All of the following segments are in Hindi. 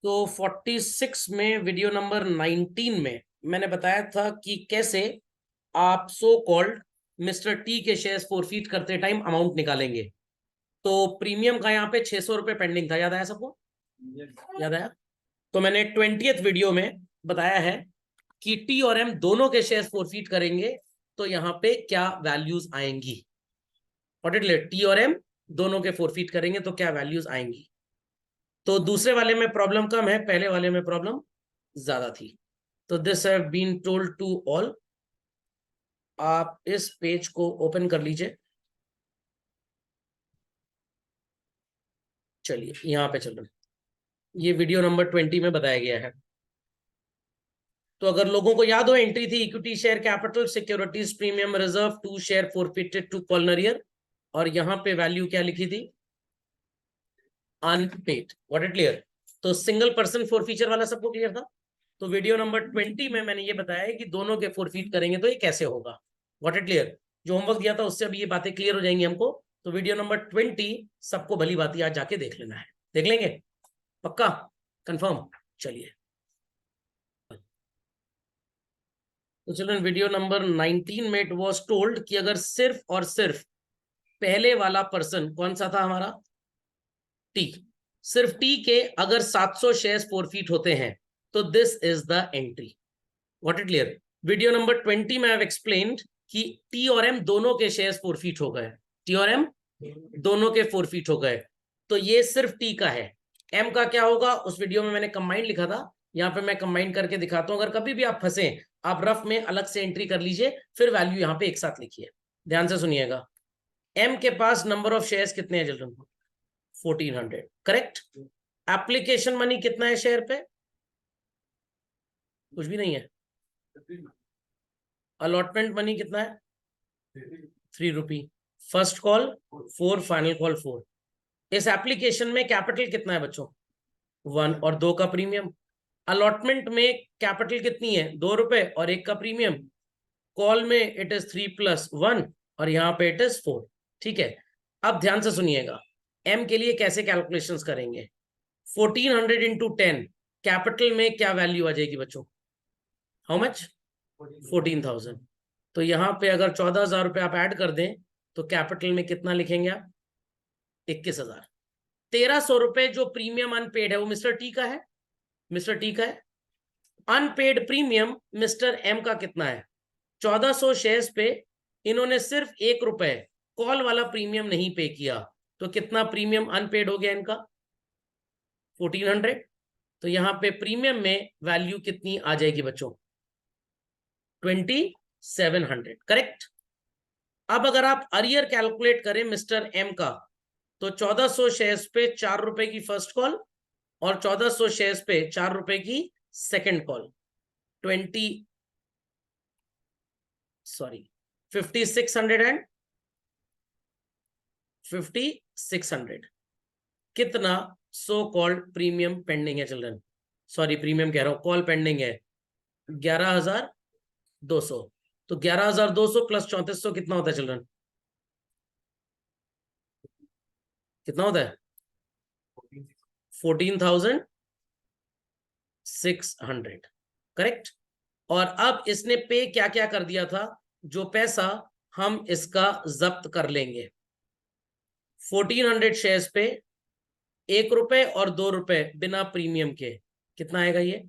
तो 46 में वीडियो नंबर 19 में मैंने बताया था कि कैसे आप सो कॉल्ड मिस्टर टी के शेयर्स फोरफीट करते टाइम अमाउंट निकालेंगे। तो प्रीमियम का यहाँ पे 600 रुपए पेंडिंग था, याद आया सबको? याद आया? तो मैंने 20th वीडियो में बताया है कि टी और एम दोनों के शेयर्स फोरफीट करेंगे तो यहाँ पे क्या वैल्यूज आएंगी। टी और एम दोनों के फोरफीट करेंगे तो क्या वैल्यूज आएंगी। तो दूसरे वाले में प्रॉब्लम कम है, पहले वाले में प्रॉब्लम ज्यादा थी। तो this have been told to all. आप इस पेज को ओपन कर लीजिए। चलिए यहां पे चलो, ये वीडियो नंबर 20 में बताया गया है। तो अगर लोगों को याद हो, एंट्री थी equity share capital securities premium reserve to share forfeited to calls in arrear, और यहां पे वैल्यू क्या लिखी थी? अनपेड। What it clear? तो सिंगल पर्सन फोरफीचर वाला सबको क्लियर था। तो वीडियो नंबर 20 में मैंने ये बताया है कि दोनों के फोरफीट करेंगे तो ये कैसे होगा। What it clear? जो होमवर्क दिया था उससे अभी ये बातें क्लियर हो जाएंगी हमको। तो वीडियो नंबर 20 सबको भली बात आज जाके देख लेना है। देख लेंगे? पक्का? कंफर्म? चलिए तो चलो, वीडियो नंबर 19 में इट वाज टोल्ड कि अगर सिर्फ और सिर्फ पहले वाला पर्सन कौन सा था हमारा? टी। सिर्फ टी के अगर 700 शेयर्स फोरफीट होते हैं तो this is the entry. What it clear? Video number 20 में आई हैव एक्सप्लेन्ड कि टी और एम दोनों के शेयर्स फोरफीट हो गए। टी और एम दोनों के फोरफीट हो गए, तो ये सिर्फ टी का है। एम का क्या होगा उस वीडियो में मैंने कंबाइंड लिखा था, यहाँ पे मैं कंबाइंड करके दिखाता हूं। अगर कभी भी आप फंसे, आप रफ में अलग से एंट्री कर लीजिए, फिर वैल्यू यहाँ पे एक साथ लिखिए। ध्यान से सुनिएगा। एम के पास नंबर ऑफ शेयर्स कितने हैं चिल्ड्रन? 1400, करेक्ट। एप्लीकेशन मनी कितना है शेयर पे? कुछ भी नहीं है। अलॉटमेंट मनी कितना है? 3 rupee. First call 4, final call 4। इस एप्लीकेशन में कैपिटल कितना है बच्चों? 1 और 2 का प्रीमियम। अलॉटमेंट में कैपिटल कितनी है? 2 रुपए और 1 का प्रीमियम। कॉल में इट इज 3 + 1 और यहाँ पे इट इज 4। ठीक है, अब ध्यान से सुनिएगा। एम के लिए कैसे कैलकुलेशंस करेंगे? 1400 इंटू 10, कैपिटल में क्या वैल्यू आ जाएगी बच्चों? How much? 14,000। तो यहां पे अगर 14,000 रुपए आप ऐड कर दें तो कैपिटल में कितना लिखेंगे आप? 21,000। 1,300 रुपए जो प्रीमियम अनपेड है वो मिस्टर टी का है। मिस्टर टी का है। अनपेड प्रीमियम मिस्टर एम का कितना है? 1400 शेयर्स पे इन्होंने सिर्फ 1 रुपए कॉल वाला प्रीमियम नहीं पे किया, तो कितना प्रीमियम अनपेड हो गया इनका? 1400। तो यहां पे प्रीमियम में वैल्यू कितनी आ जाएगी बच्चों? 2700, करेक्ट। अब अगर आप अरियर कैलकुलेट करें मिस्टर एम का, तो 1400 शेयर्स पे 4 रुपए की फर्स्ट कॉल और 1400 शेयर्स पे 4 रुपए की सेकंड कॉल। 5600 एंड 5600 कितना सो कॉल्ड प्रीमियम पेंडिंग है चिल्ड्रन? सॉरी, प्रीमियम कह रहा हूं, कॉल पेंडिंग है 11,200। तो 11,200 प्लस 3400 कितना होता है चिल्ड्रन? कितना होता है? 14,600, करेक्ट। और अब इसने पे क्या क्या कर दिया था? जो पैसा हम इसका जब्त कर लेंगे। 1400 शेयर्स पे 1 रुपए और 2 रुपए बिना प्रीमियम के, कितना आएगा ये?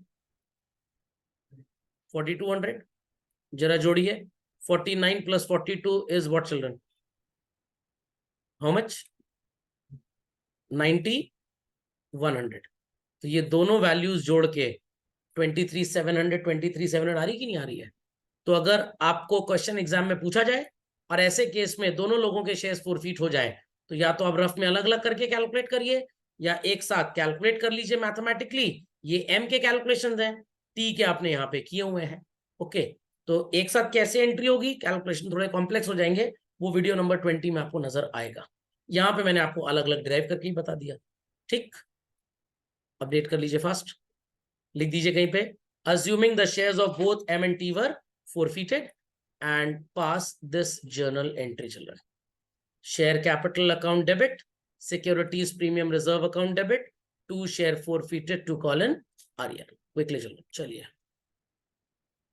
4200। जरा जोड़िए। 49 + 42 is what children? How much? 9100। तो ये दोनों वैल्यूज जोड़ के 23,700 23,700 आ रही कि नहीं आ रही है? तो अगर आपको क्वेश्चन एग्जाम में पूछा जाए और ऐसे केस में दोनों लोगों के शेयर्स फोरफीट हो जाए, तो या तो आप रफ में अलग अलग करके कैलकुलेट करिए या एक साथ कैलकुलेट कर लीजिए मैथमेटिकली। ये एम के कैलकुलेशंस हैं, टी के आपने यहाँ पे किए हुए हैं। ओके, तो एक साथ कैसे एंट्री होगी, कैलकुलेशन थोड़े कॉम्प्लेक्स हो जाएंगे, वो वीडियो नंबर 20 में आपको नजर आएगा। यहाँ पे मैंने आपको अलग अलग ड्राइव करके ही बता दिया। ठीक, अपडेट कर लीजिए फास्ट। लिख दीजिए कहीं पे, assuming the shares of both M and T were forfeited, and pass this journal entry children. Share capital account debit, securities premium reserve account debit, 2 share forfeited to Colin Aryer. Quickly चलिए।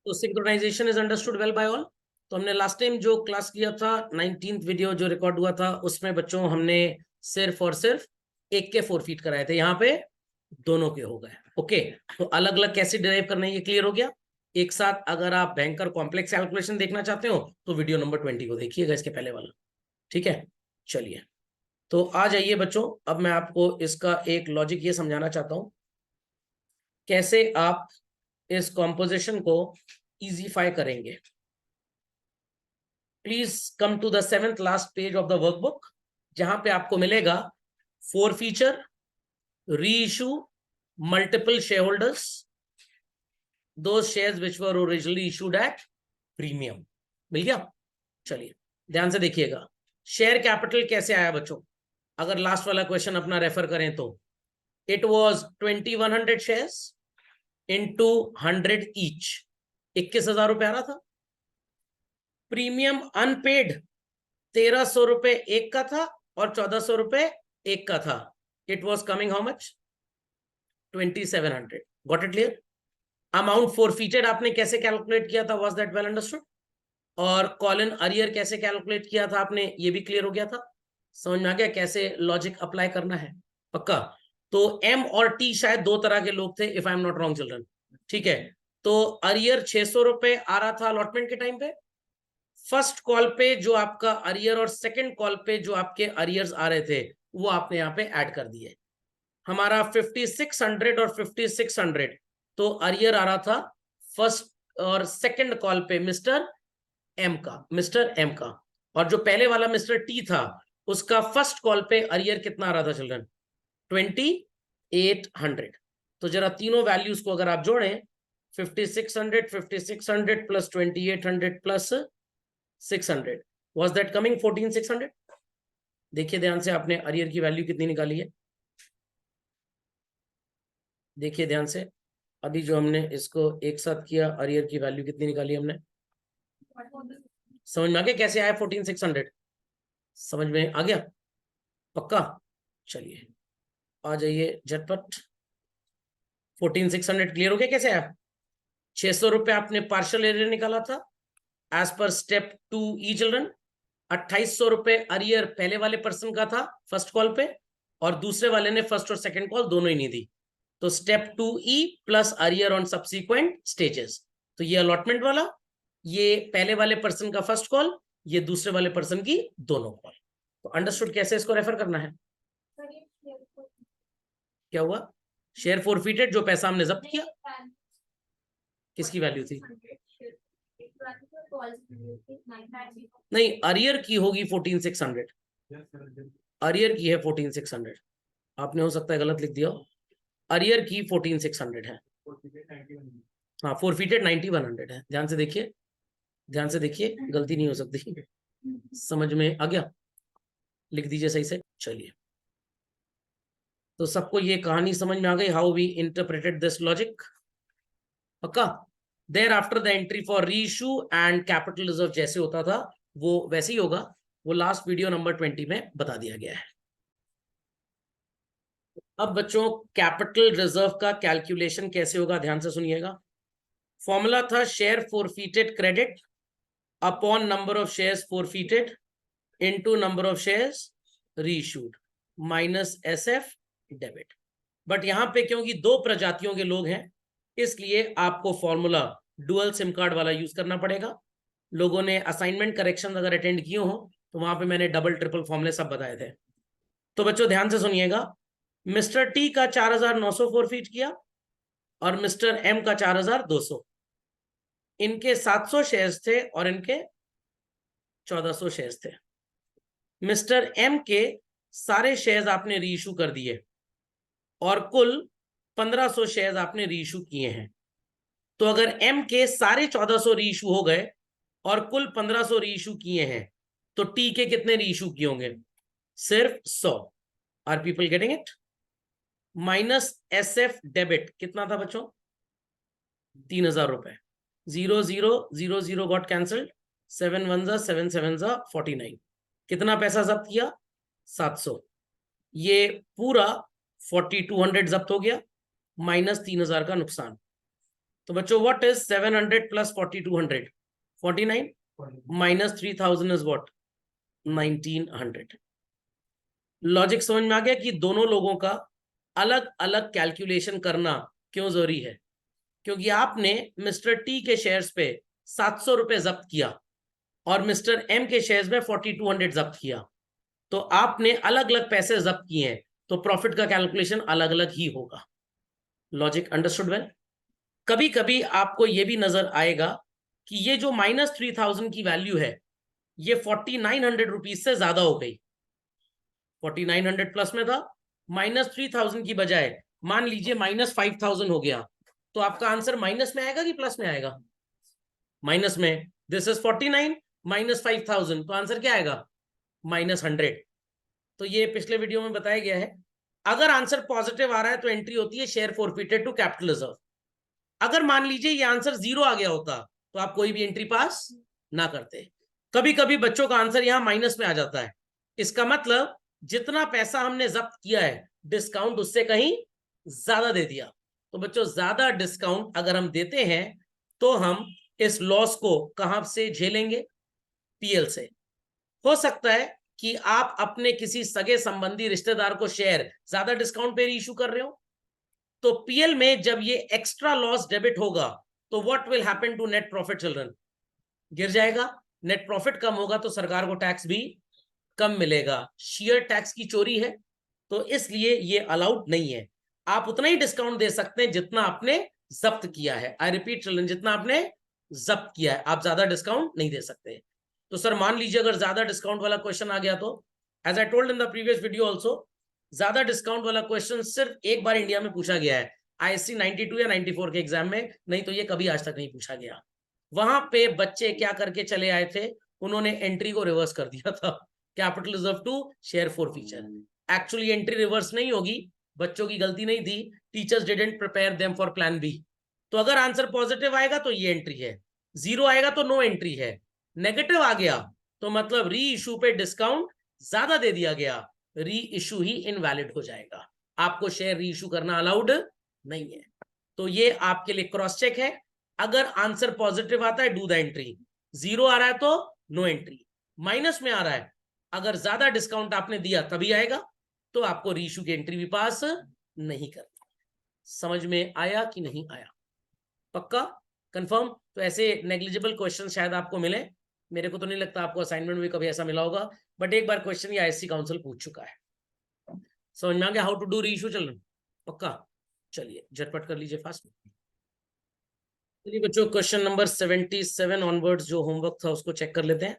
तो synchronisation is understood well by all. तो हमने लास्ट टाइम जो क्लास किया था 19th वीडियो जो रिकॉर्ड हुआ था उसमें बच्चों हमने सिर्फ और सिर्फ एक के फोरफीट कराए थे, यहाँ पे दोनों के हो गए। ओके, तो अलग अलग कैसे डिराइव करना है ये क्लियर हो गया। एक साथ अगर आप बैंकर कॉम्प्लेक्स कैलकुलेशन देखना चाहते हो तो वीडियो नंबर 20 को देखिएगा, इसके पहले वाला। ठीक है, चलिए तो आ जाइए बच्चों, अब मैं आपको इसका एक लॉजिक ये समझाना चाहता हूं कैसे आप इस कॉम्पोजिशन को इजीफाई करेंगे। Please come to the 7th last page of the workbook, जहां पे आपको मिलेगा forfeiture, reissue, multiple shareholders, those shares which were originally issued at premium। मिल गया? चलिए ध्यान से देखिएगा, शेयर कैपिटल कैसे आया बच्चों। अगर लास्ट वाला क्वेश्चन अपना रेफर करें तो it was 2100 shares into 100 each, 21,000 रुपए आ रहा था। प्रीमियम अनपेड 1300 रुपए एक का था और 1400 रुपए एक का था। It was coming how much? 2700। Got it clear? Amount forfeited आपने कैसे कैलकुलेट किया था, वाज दैट वेल अंडरस्टूड? और कॉलिन अरियर कैसे कैलकुलेट किया था आपने, ये भी क्लियर हो गया था। समझ में आ गया कैसे लॉजिक अप्लाई करना है? पक्का? तो एम और टी शायद दो तरह के लोग थे, if I am not wrong children. ठीक है, तो अरियर 600 रुपए आ रहा था अलॉटमेंट के टाइम पे। फर्स्ट कॉल पे जो आपका अरियर और सेकंड कॉल पे जो आपके अरियर्स आ रहे थे वो आपने यहाँ पे ऐड कर दिए। हमारा 5600 और 5600, तो अरियर आ रहा था फर्स्ट और सेकंड कॉल पे मिस्टर एम का, और जो पहले वाला मिस्टर टी था उसका फर्स्ट कॉल पे अरियर कितना आ रहा था चिल्ड्रन? 2800। तो जरा तीनों वैल्यूज को अगर आप जोड़ें, 5600 plus 2800 plus 600, was that coming 14600? देखिए ध्यान से, आपने अरियर की वैल्यू कितनी निकाली है, देखिए ध्यान से। अभी जो हमने इसको एक साथ किया, अरियर की वैल्यू कितनी निकाली हमने? समझ में आ गया कैसे आया 14600? समझ में आ गया? पक्का? चलिए आ जाइए झटपट। 14600 क्लियर हो गया कैसे आया? 600 रुपए आपने पार्शियल एरियर निकाला था एज पर स्टेप 2 ई चिल्ड्रन। 2800 रुपए अरियर पहले वाले पर्सन का था फर्स्ट कॉल पे, और दूसरे वाले ने फर्स्ट और सेकंड कॉल दोनों ही नहीं दी। तो step 2 E plus arrear on subsequent stages. तो ये अलॉटमेंट वाला, ये पहले वाले पर्सन का फर्स्ट कॉल, ये दूसरे वाले पर्सन की दोनों कॉल। तो अंडरस्टूड कैसे इसको रेफर करना है? क्या हुआ? शेयर फोरफीटेड, जो पैसा हमने जब्त किया, किसकी वैल्यू थी? नहीं, अरियर की होगी 14600, अरियर की है 14600। आपने हो सकता है गलत लिख दिया, अरियर की 14600 है। हाँ, फोरफीटेड 9100 है। ध्यान से देखिए, ध्यान से देखिए, गलती नहीं हो सकती। समझ में आ गया? लिख दीजिए सही से। चलिए, तो सबको ये कहानी समझ में आ गई, how we interpreted this logic? पक्का? Thereafter the entry for reissue and capital reserve जैसे होता था वो वैसे ही होगा, वो लास्ट वीडियो नंबर 20 में बता दिया गया है। अब बच्चों कैपिटल रिजर्व का कैलकुलेशन कैसे होगा, ध्यान से सुनिएगा। फॉर्मूला था share forfeited credit upon number of shares forfeited into number of shares reissued minus SF debit. But यहां पे क्योंकि दो प्रजातियों के लोग हैं, इसलिए आपको फॉर्मूला डुअल सिम कार्ड वाला यूज करना पड़ेगा। लोगों ने असाइनमेंट करेक्शन अगर अटेंड किए हो तो वहां पे मैंने डबल ट्रिपल फॉर्मूले सब बताए थे। तो बच्चों ध्यान से सुनिएगा, मिस्टर टी का 4900 फोरफीट किया और मिस्टर एम का 4200। इनके 700 शेयर्स थे और इनके 1400 शेयर्स थे। मिस्टर एम के सारे शेयर्स आपने रीइशू कर दिए और कुल 1500 शेयर्स आपने रीइशू किए हैं। तो अगर एम के सारे 1400 रीइशू हो गए और कुल 1500 रीइशू किए हैं, तो टी के कितने रीइशू किए होंगे? सिर्फ 100। Are people getting it? Minus SF debit कितना था बच्चों? 3000 रुपए। 0000 गॉट कैंसल्ड, 7 1 7 7 49। कितना पैसा जब्त किया? 700। ये पूरा 4200 जब्त हो गया, माइनस 3000 का नुकसान। तो बच्चों what is 700 plus 4200? 49 minus 3000 is what? 1900। Logic समझ में आ गया कि दोनों लोगों का अलग अलग कैलकुलेशन करना क्यों जरूरी है? क्योंकि आपने मिस्टर टी के शेयर्स पे 700 रुपए जब्त किया और मिस्टर एम के शेयर्स में 4200 जब्त किया, तो आपने अलग अलग पैसे जब्त किए हैं, तो प्रॉफिट का कैलकुलेशन अलग अलग ही होगा। Logic understood well? कभी कभी आपको यह भी नजर आएगा कि ये जो -3000 की वैल्यू है, ये 4900 रुपीज से ज्यादा हो गई। 4900 प्लस में था, -3000 की बजाय मान लीजिए -5000 हो गया, तो आपका आंसर माइनस में आएगा कि प्लस में आएगा? माइनस में। दिस इज 49 -5000, तो आंसर क्या आएगा? -100। तो ये पिछले वीडियो में बताया गया है। अगर आंसर पॉजिटिव आ रहा है तो एंट्री होती है share forfeited to capital reserve. अगर मान लीजिए ये आंसर 0 आ गया होता तो आप कोई भी एंट्री पास ना करते। कभी कभी बच्चों का आंसर यहां माइनस में आ जाता है, इसका मतलब जितना पैसा हमने जब्त किया है डिस्काउंट उससे कहीं ज्यादा दे दिया। तो बच्चों ज्यादा डिस्काउंट अगर हम देते हैं तो हम इस लॉस को कहां से झेलेंगे? पीएल से। हो सकता है कि आप अपने किसी सगे संबंधी रिश्तेदार को शेयर ज्यादा डिस्काउंट पे इशू कर रहे हो, तो पीएल में जब ये एक्स्ट्रा लॉस डेबिट होगा तो what will happen to net profit children? गिर जाएगा। नेट प्रॉफिट कम होगा तो सरकार को टैक्स भी कम मिलेगा। शेयर टैक्स की चोरी है, तो इसलिए ये अलाउड नहीं है। आप उतना ही डिस्काउंट दे सकते हैं जितना आपने जब्त किया है। आई रिपीट चिल्ड्रन, जितना आपने जब्त किया है, आप ज्यादा डिस्काउंट नहीं दे सकते। तो सर मान लीजिए अगर ज्यादा डिस्काउंट वाला क्वेश्चन आ गया, तो as I told in the previous video also, ज्यादा डिस्काउंट वाला क्वेश्चन सिर्फ एक बार इंडिया में पूछा गया है, आईएससी 92 या 94 के एग्जाम में, नहीं तो ये कभी आज तक नहीं पूछा गया। वहां पे बच्चे क्या करके चले आए थे, उन्होंने एंट्री को रिवर्स कर दिया था, capital reserve to share forfeiture. Actually entry reverse नहीं होगी, बच्चों की गलती नहीं थी, teachers didn't prepare them for plan B. तो अगर आंसर पॉजिटिव आएगा तो ये एंट्री है, 0 आएगा तो नो एंट्री है, नेगेटिव आ गया तो मतलब री इशू पे डिस्काउंट ज्यादा दे दिया गया, री इशू ही इनवैलिड हो जाएगा। आपको शेयर री इशू करना अलाउड नहीं है। तो ये आपके लिए क्रॉस चेक है। अगर आंसर पॉजिटिव आता है डू द एंट्री, 0 आ रहा है तो नो एंट्री, माइनस में आ रहा है अगर ज्यादा डिस्काउंट आपने दिया तभी आएगा, तो आपको री इशू की एंट्री भी पास नहीं करना। समझ में आया कि नहीं आया? पक्का? कंफर्म? तो ऐसे नेग्लिजिबल क्वेश्चन शायद आपको मिले, मेरे को तो नहीं लगता आपको असाइनमेंट में कभी ऐसा मिला होगा, बट एक बार क्वेश्चन ये आईएससी काउंसिल पूछ चुका है। समझ में आ गया हाउ टू डू री इशू चिल्ड्रन? पक्का? चलिए झटपट कर लीजिए फास्ट। चलिए बच्चों क्वेश्चन नंबर 77 ऑनवर्ड्स जो होमवर्क था उसको चेक कर लेते हैं।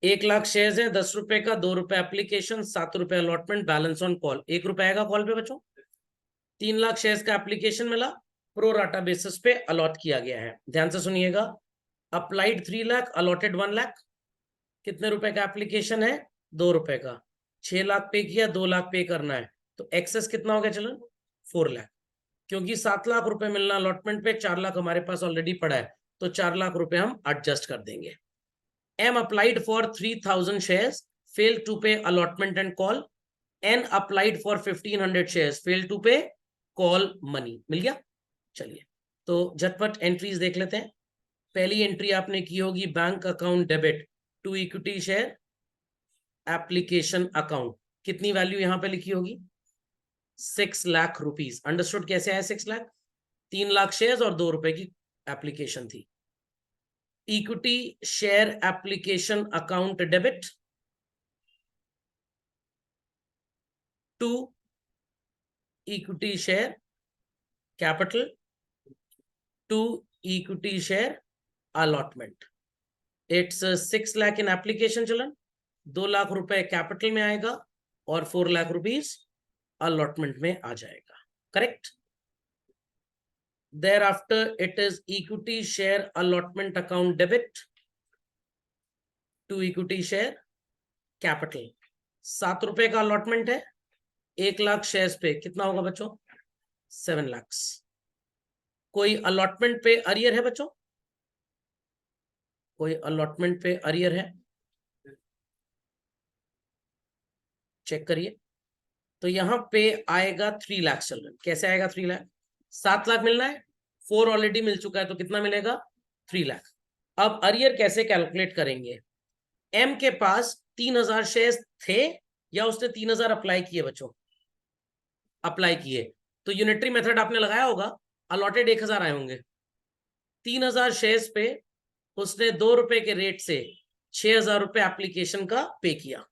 1 लाख शेयर्स है, 10 रुपए का, 2 रुपए एप्लीकेशन, 7 रुपए अलॉटमेंट, बैलेंस ऑन कॉल 1 रुपए आएगा कॉल पे बच्चों। 3 लाख शेयर्स का एप्लीकेशन मिला, प्रो राटा बेसिस पे अलॉट किया गया है। ध्यान से सुनिएगा, अप्लाइड 3 लाख, अलॉटेड 1 लाख। कितने रुपए का एप्लीकेशन है? 2 रुपए का। 6 लाख पे किया, 2 लाख पे करना है, तो एक्सेस कितना हो गया चलो? 4 लाख। क्योंकि 7 लाख रुपए मिलना अलॉटमेंट पे, 4 लाख हमारे पास ऑलरेडी पड़ा है, तो 4 लाख रुपए हम एडजस्ट कर देंगे। M applied for 3000 shares, fail to pay allotment and call. N applied for 1500 shares, fail to pay call money. मिल गया? चलिए तो झटपट एंट्रीज देख लेते हैं। पहली एंट्री आपने की होगी bank account debit to equity share application account. कितनी वैल्यू यहां पे लिखी होगी? 6 लाख रुपीज। अंडरस्टूड? कैसे आया 6 लाख? 3 लाख शेयर्स और 2 रुपए की एप्लीकेशन थी। Equity share application account debit to equity share capital to equity share allotment. It's 6 lakh in application चलन, 2 लाख रुपए कैपिटल में आएगा और 4 लाख रुपीज अलॉटमेंट में आ जाएगा। Correct? Thereafter it is equity share allotment account debit to equity share capital। 7 रुपए का अलॉटमेंट है, 1 लाख शेयर्स पे कितना होगा बच्चों? 7 लाख। कोई अलॉटमेंट पे अरियर है बच्चों? कोई अलॉटमेंट पे अरियर है? चेक करिए। तो यहाँ पे आएगा 3 लाख चिल्ड्रन। कैसे आएगा 3 लाख? 7 लाख मिलना है, 4 ऑलरेडी मिल चुका है, तो कितना मिलेगा? 3 लाख। अब अरियर कैसे कैलकुलेट करेंगे? एम के पास 3000 शेयर्स थे या उसने 3000 अप्लाई किए बच्चों? अप्लाई किए। तो यूनिटरी मेथड आपने लगाया होगा, अलॉटेड 1000 आए होंगे। 3000 शेयर्स पे उसने 2 रुपए के रेट से 6000 रुपए एप्लीकेशन का पे किया।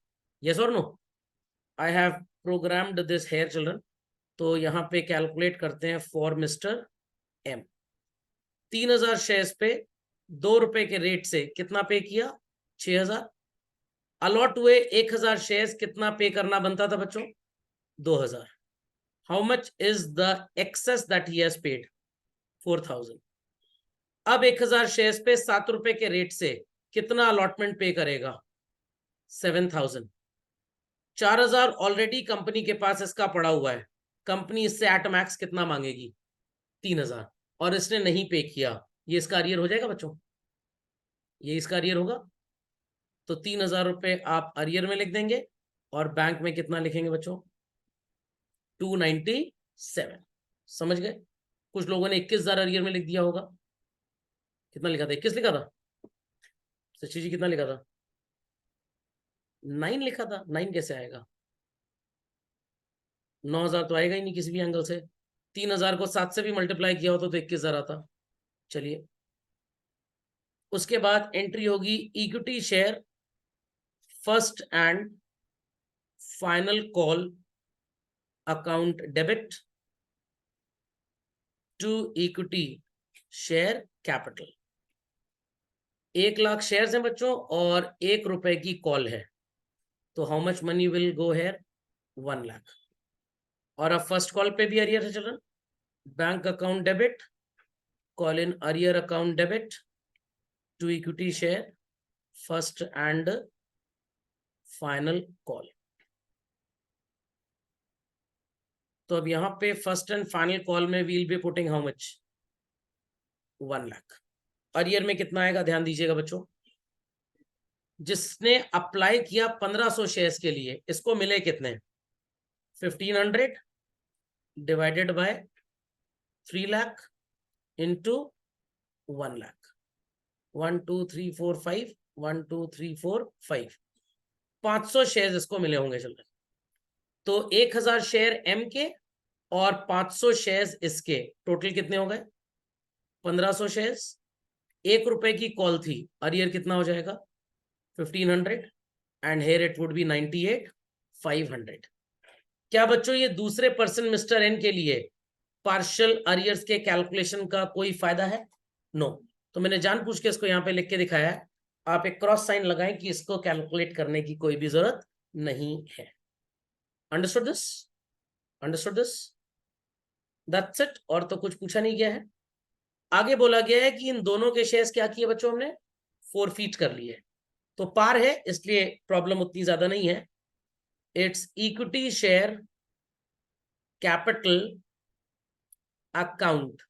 यस और no? I have programmed this here children. तो यहाँ पे कैलकुलेट करते हैं फॉर मिस्टर एम। 3000 शेयर्स पे 2 रुपए के रेट से कितना पे किया? 6000। अलॉट हुए 1000 शेयर्स, कितना पे करना बनता था बच्चों? 2000। How much is the excess that he has paid? 4000। अब 1000 शेयर्स पे 7 रुपए के रेट से कितना अलॉटमेंट पे करेगा? 7000। 4000 ऑलरेडी कंपनी के पास इसका पड़ा हुआ है, कंपनी इससे एट मैक्स कितना मांगेगी? 3000, और इसने नहीं पे किया। ये इसका अरियर हो जाएगा बच्चों, ये इसका अरियर होगा। तो 3000 रुपए आप अरियर में लिख देंगे, और बैंक में कितना लिखेंगे बच्चों? 297। समझ गए? कुछ लोगों ने 21000 अरियर में लिख दिया होगा। कितना लिखा था? 21 लिखा था। सच्ची जी कितना लिखा था? 9 लिखा था। 9 कैसे आएगा? 9000 तो आएगा ही नहीं किसी भी एंगल से। 3000 को 7 से भी मल्टीप्लाई किया होता तो 21000 आता। चलिए, उसके बाद एंट्री होगी equity share first and final call account debit to equity share capital. 1 lakh shares हैं बच्चों, और 1 रुपए की कॉल है, तो how much money will go here? 1 lakh. और अब फर्स्ट कॉल पे भी अरियर है children. Bank account debit, call in arrear account debit to equity share first and final call. तो अब यहाँ पे फर्स्ट एंड फाइनल कॉल में we'll be putting how much? 1 lakh. Arrear में कितना आएगा ध्यान दीजिएगा बच्चों। जिसने अप्लाई किया 1500 शेयर्स के लिए, इसको मिले कितने? 1500 divided by 3 lakh into 1 lakh. 1 2 3 4 5, 1 2 3 4 5, 500 shares इसको मिले होंगे चलो। तो 1000 शेयर एम के और 500 शेयर्स इसके, टोटल कितने हो गए? 1500 शेयर्स। 1 रुपए की कॉल थी, अरियर कितना हो जाएगा? 1500, and here it would be 98,500। क्या बच्चों ये दूसरे पर्सन मिस्टर एन के लिए पार्शियल अरियर्स के कैलकुलेशन का कोई फायदा है? नो। तो मैंने जानबूझ के इसको यहाँ पे लिख के दिखाया है। आप एक क्रॉस साइन लगाएं कि इसको कैलकुलेट करने की कोई भी जरूरत नहीं है। Understood this? Understood this? That's it. और तो कुछ पूछा नहीं गया है। आगे बोला गया है कि इन दोनों के शेयर्स क्या किए बच्चों? हमने फोरफीट कर लिए। तो पार है, इसलिए प्रॉब्लम उतनी ज्यादा नहीं है। It's equity share capital account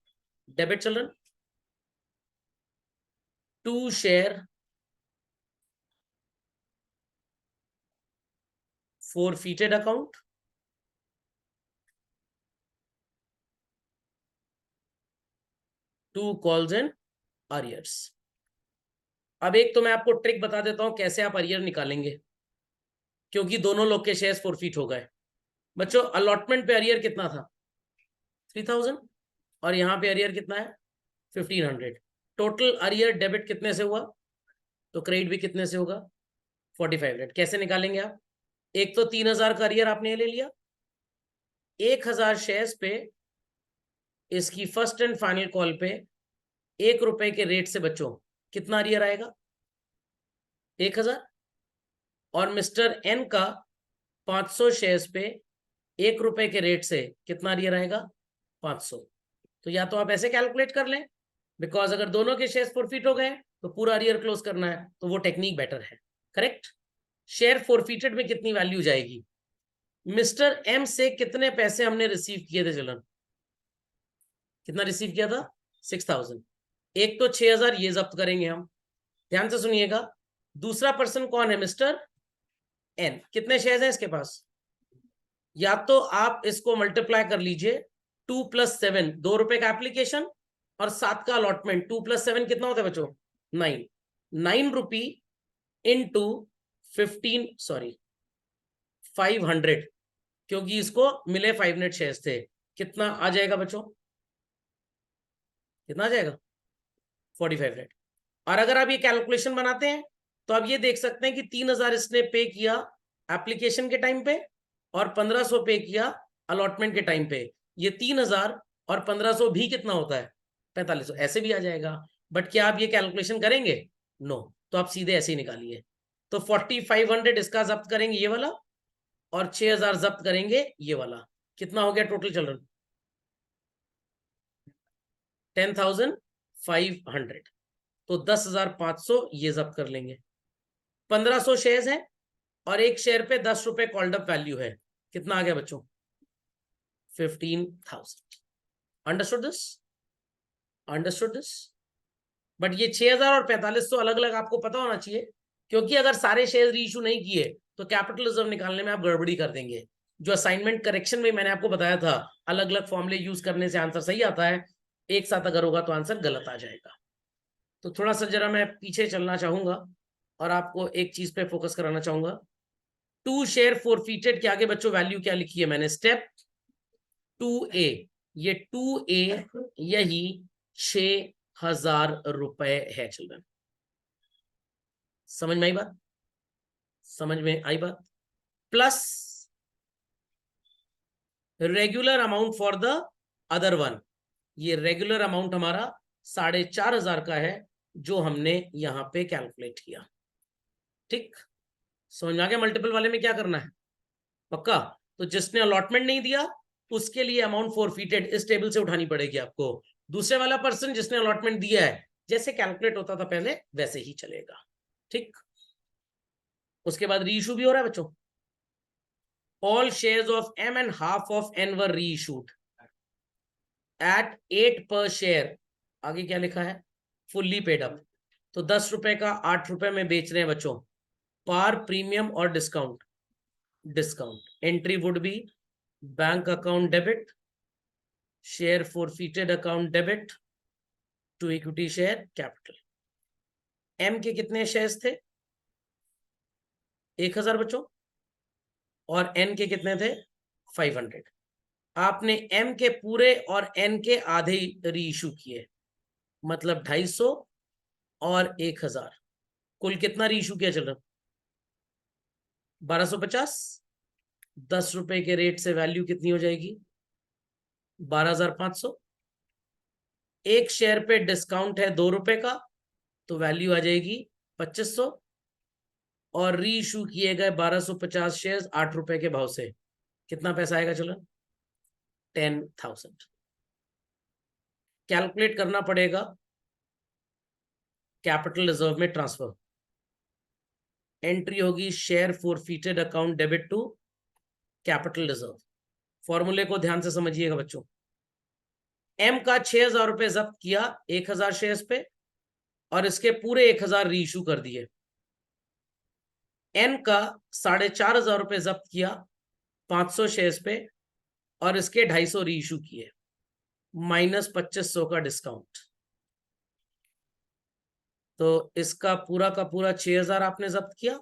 debit children to share forfeited account to calls and arrears. अब एक तो मैं आपको ट्रिक बता देता हूं कैसे आप अरियर निकालेंगे, क्योंकि दोनों लोग के शेयर्स फोरफीट हो गए। बच्चों अलॉटमेंट पे अरियर कितना था? 3000, और यहां पे अरियर कितना है? 1500। टोटल अरियर डेबिट कितने से हुआ? तो क्रेडिट भी कितने से होगा? 4500। कैसे निकालेंगे आप? एक तो 3000 का अरियर आपने ले लिया, 1000 शेयर्स पे इसकी फर्स्ट एंड फाइनल कॉल पे 1 रुपए के रेट से बच्चों कितना अरियर आएगा? 1000। और मिस्टर एन का 500 शेयर्स पे 1 रुपए के रेट से कितना अरियर आएगा? 500। तो या तो आप ऐसे कैलकुलेट कर लें, बिकॉज अगर दोनों के शेयर्स फोरफीट हो गए तो पूरा अरियर क्लोज करना है, तो वो टेक्निक बेटर है। करेक्ट। शेयर फोरफीटेड में कितनी वैल्यू जाएगी? मिस्टर एम से कितने पैसे हमने रिसीव किए थे चिल्ड्रन? कितना रिसीव किया था? 6000। एक तो 6000 ये जब्त करेंगे हम, ध्यान से सुनिएगा। दूसरा पर्सन कौन है? Mister N. कितने शेयर्स हैं इसके पास? या तो आप इसको मल्टीप्लाई कर लीजिए 2 + 7, 2 रुपए का एप्लीकेशन और 7 का अलॉटमेंट, 2 + 7 कितना होता है बच्चों? 9, 9 रुपी इंटू 15, सॉरी 500, क्योंकि इसको मिले 500 शेयर्स थे। कितना आ जाएगा बच्चों? कितना आ जाएगा? 4500। और अगर आप ये कैलकुलेशन बनाते हैं तो आप ये देख सकते हैं कि 3000 इसने पे किया एप्लीकेशन के टाइम पे और 1500 पे किया अलॉटमेंट के टाइम पे। ये 3000 और 1500 भी कितना होता है? 4500। ऐसे भी आ जाएगा, बट क्या आप ये कैलकुलेशन करेंगे? नो। तो आप सीधे ऐसे ही निकालिए। तो 4500 इसका जब्त करेंगे ये वाला, और 6000 जब्त करेंगे ये वाला। कितना हो गया टोटल चिल्ड्रन? 10,500। तो 10,500 ये जब्त कर लेंगे। 1500 शेयर्स हैं और एक शेयर पे 10 रुपए कॉल्ड अप वैल्यू है। कितना आ गया बच्चों? 15,000। Understood this? Understood this? But ये 6000 और 4500 अलग अलग आपको पता होना चाहिए, क्योंकि अगर सारे शेयर रीइश्यू नहीं किए तो कैपिटल रिजर्व निकालने में आप गड़बड़ी कर देंगे। जो असाइनमेंट करेक्शन में मैंने आपको बताया था, अलग अलग फॉर्मूले यूज करने से आंसर सही आता है, एक साथ अगर होगा तो आंसर गलत आ जाएगा। तो थोड़ा सा जरा मैं पीछे चलना चाहूंगा और आपको एक चीज पे फोकस कराना चाहूंगा। 2 शेयर फोरफीटेड के आगे बच्चों वैल्यू क्या लिखी है मैंने? Step 2A। ये 2A यही 6000 रुपए है चिल्ड्रन। समझ में आई बात? समझ में आई बात? Plus regular amount for the other one. ये रेगुलर अमाउंट हमारा 4500 का है जो हमने यहां पे कैलकुलेट किया। ठीक, समझ में आ गया मल्टीपल वाले में क्या करना है? पक्का? तो जिसने अलॉटमेंट नहीं दिया उसके लिए अमाउंट फोरफीटेड इस टेबल से उठानी पड़ेगी आपको। दूसरे वाला पर्सन जिसने अलॉटमेंट दिया है, जैसे कैलकुलेट होता था पहले वैसे ही चलेगा। ठीक, उसके बाद रीइशू भी हो रहा है बच्चों। All shares of M and half of N were reissued at 8 per share. आगे क्या लिखा है? Fully paid up. तो 10 रुपए का 8 रुपए में बेच रहे हैं बच्चों, पार, प्रीमियम और discount. Discount entry would be bank account debit, share forfeited account debit to equity share capital. M के कितने शेयर्स थे? 1000 बच्चों। और एन के कितने थे? 500। आपने एम के पूरे और एन के आधे री इशू किए, मतलब 250 और 1000। कुल कितना री इशू किया? चलो 1250। 10 रुपए के रेट से वैल्यू कितनी हो जाएगी? 12500। एक शेयर पे डिस्काउंट है 2 रुपए का, तो वैल्यू आ जाएगी 2500। और री इशू किए गए 1250 शेयर्स 8 रुपए के भाव से। कितना पैसा आएगा? चलो 10,000। कैलकुलेट करना पड़ेगा कैपिटल रिजर्व में ट्रांसफर। एंट्री होगी share forfeited account debit to capital reserve. फॉर्मूले को ध्यान से समझिएगा बच्चों। एम का 6000 रुपए जब्त किया 1000 शेयर्स पे और इसके पूरे 1000 री इशू कर दिए। एन का 4500 रुपए जब्त किया 500 शेयर्स पे और इसके 250 री इशू किए, माइनस 2500 का डिस्काउंट। तो इसका पूरा का पूरा 6000 आपने जब्त किया,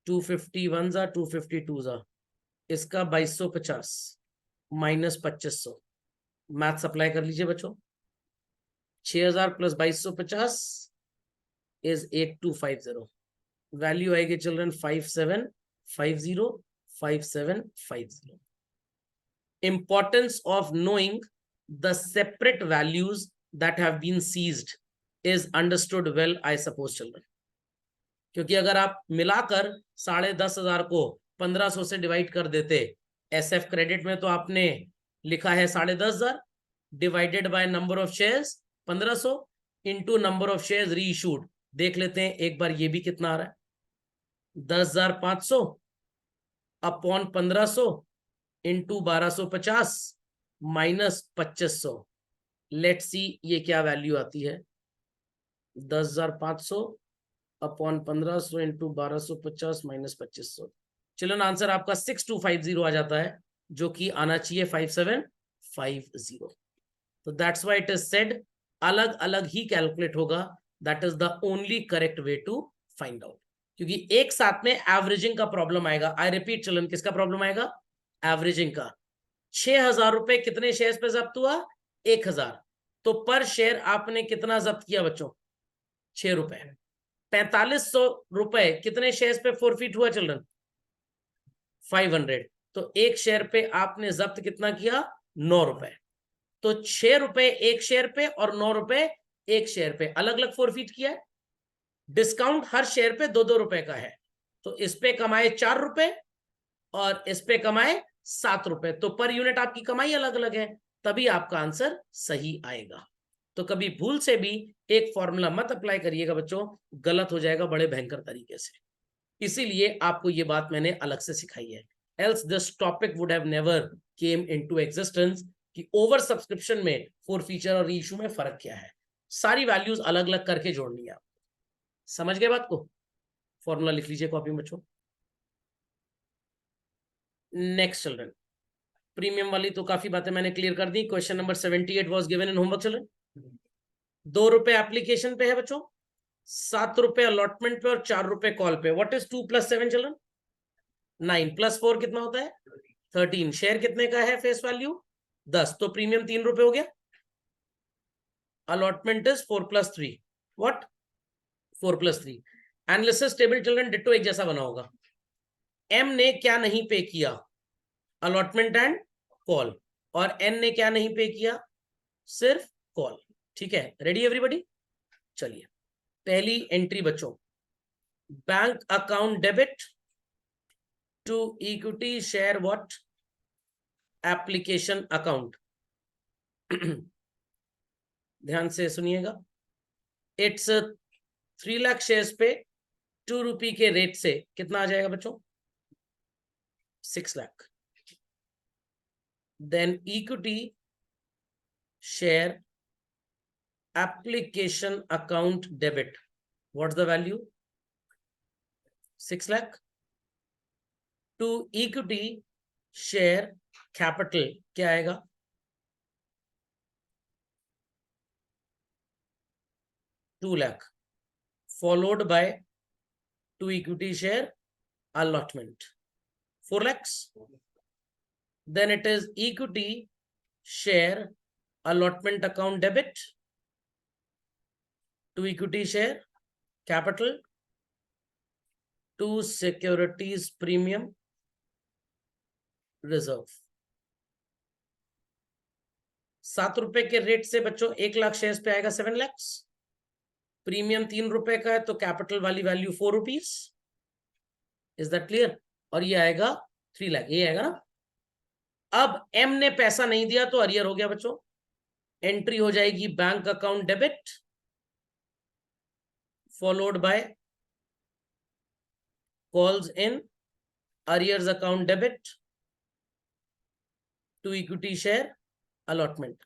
251 जा 252 जा, इसका 2250 माइनस 2500। मैथ सप्लाई कर लीजिए बच्चों। 6000 प्लस 2250 इज 8250। वैल्यू आएगी children 5750 5750। Importance of knowing the separate values that have been seized is understood well, I suppose children. क्योंकि अगर आप मिलाकर 10,500 को 1500 से डिवाइड कर देते, एसएफ क्रेडिट में तो आपने लिखा है 10,500 divided by number of shares 1500 into number of shares री इशूड। देख लेते हैं एक बार ये भी कितना आ रहा है। 10,500 upon 1500 into 1250 minus 2500। Let see ये क्या वैल्यू आती है। 10,500 upon 1500 into 1250 minus 2500। Children answer आपका 6250 आ जाता है, जो कि आना चाहिए 5750। तो that's why it is said अलग अलग ही कैलकुलेट होगा, that is the only correct way to find out. क्योंकि एक साथ में एवरेजिंग का प्रॉब्लम आएगा। आई रिपीट चिल्ड्रन, किसका प्रॉब्लम आएगा? एवरेजिंग का। 6000 रुपए कितने शेयर पे जब्त हुआ? 1000। तो पर शेयर आपने कितना जब्त किया बच्चों? 6 रुपए। 4500 रुपए कितने शेयर पे फोरफिट हुआ चिल्ड्रन? 500। तो एक शेयर पे आपने जब्त कितना किया? 9 रुपए। तो 6 रुपए एक शेयर पे और 9 रुपए एक शेयर पे अलग अलग फोरफिट किया है। डिस्काउंट हर शेयर पे 2-2 रुपए का है। तो इस पे कमाए 4 रुपए और इस पे कमाए 7 रुपए। तो पर यूनिट आपकी कमाई अलग अलग है, तभी आपका आंसर सही आएगा। तो कभी भूल से भी एक फॉर्मूला मत अप्लाई करिएगा बच्चों, गलत हो जाएगा बड़े भयंकर तरीके से। इसीलिए आपको ये बात मैंने अलग से सिखाई है, else this topic would have never came into existence कि ओवर सब्सक्रिप्शन में फोर फीचर और इशू में फर्क क्या है। सारी वैल्यूज अलग अलग करके जोड़नी है आपको। समझ गए बात को? फॉर्मूला लिख लीजिए कॉपी में बच्चों। नेक्स्ट चिल्ड्रन, प्रीमियम वाली तो काफी बातें मैंने क्लियर कर दी। Question number 78 was given in homework children. 2 रुपए एप्लीकेशन पे है बच्चों, 7 रुपए अलॉटमेंट पे और 4 रुपए कॉल पे। What is 2 + 7 children? 9 + 4 कितना होता है? 13। शेयर कितने का है फेस वैल्यू? 10। तो प्रीमियम 3 रुपए हो गया। Allotment is 4 + 3। What? 4 + 3। Analysis table children ditto एक जैसा बना होगा। एम ने क्या नहीं पे किया? Allotment and call. और एन ने क्या नहीं पे किया? सिर्फ कॉल। ठीक है, रेडी एवरीबॉडी? चलिए, पहली एंट्री बच्चों, bank account debit to equity share what? Application account. ध्यान से सुनिएगा। इट्स 3 लाख शेयर्स पे 2 रुपए के रेट से कितना आ जाएगा बच्चों? 6 lakh. Then equity share application account debit, what's the value? 6 lakh. To equity share capital क्या आएगा? 2 lakh followed by to equity share allotment 4 lakhs. Then it is equity share allotment account debit to equity share capital to securities premium reserve। 7 रुपए के रेट से बच्चों 1 लाख शेयर्स पे आएगा 7 lakhs। प्रीमियम 3 रुपए का है तो कैपिटल वाली value 4 rupees. Is that clear? और ये आएगा 3 लाख, ये आएगा ना। अब एम ने पैसा नहीं दिया तो अरियर हो गया बच्चों। एंट्री हो जाएगी bank account debit followed by calls in arrears account debit to equity share allotment.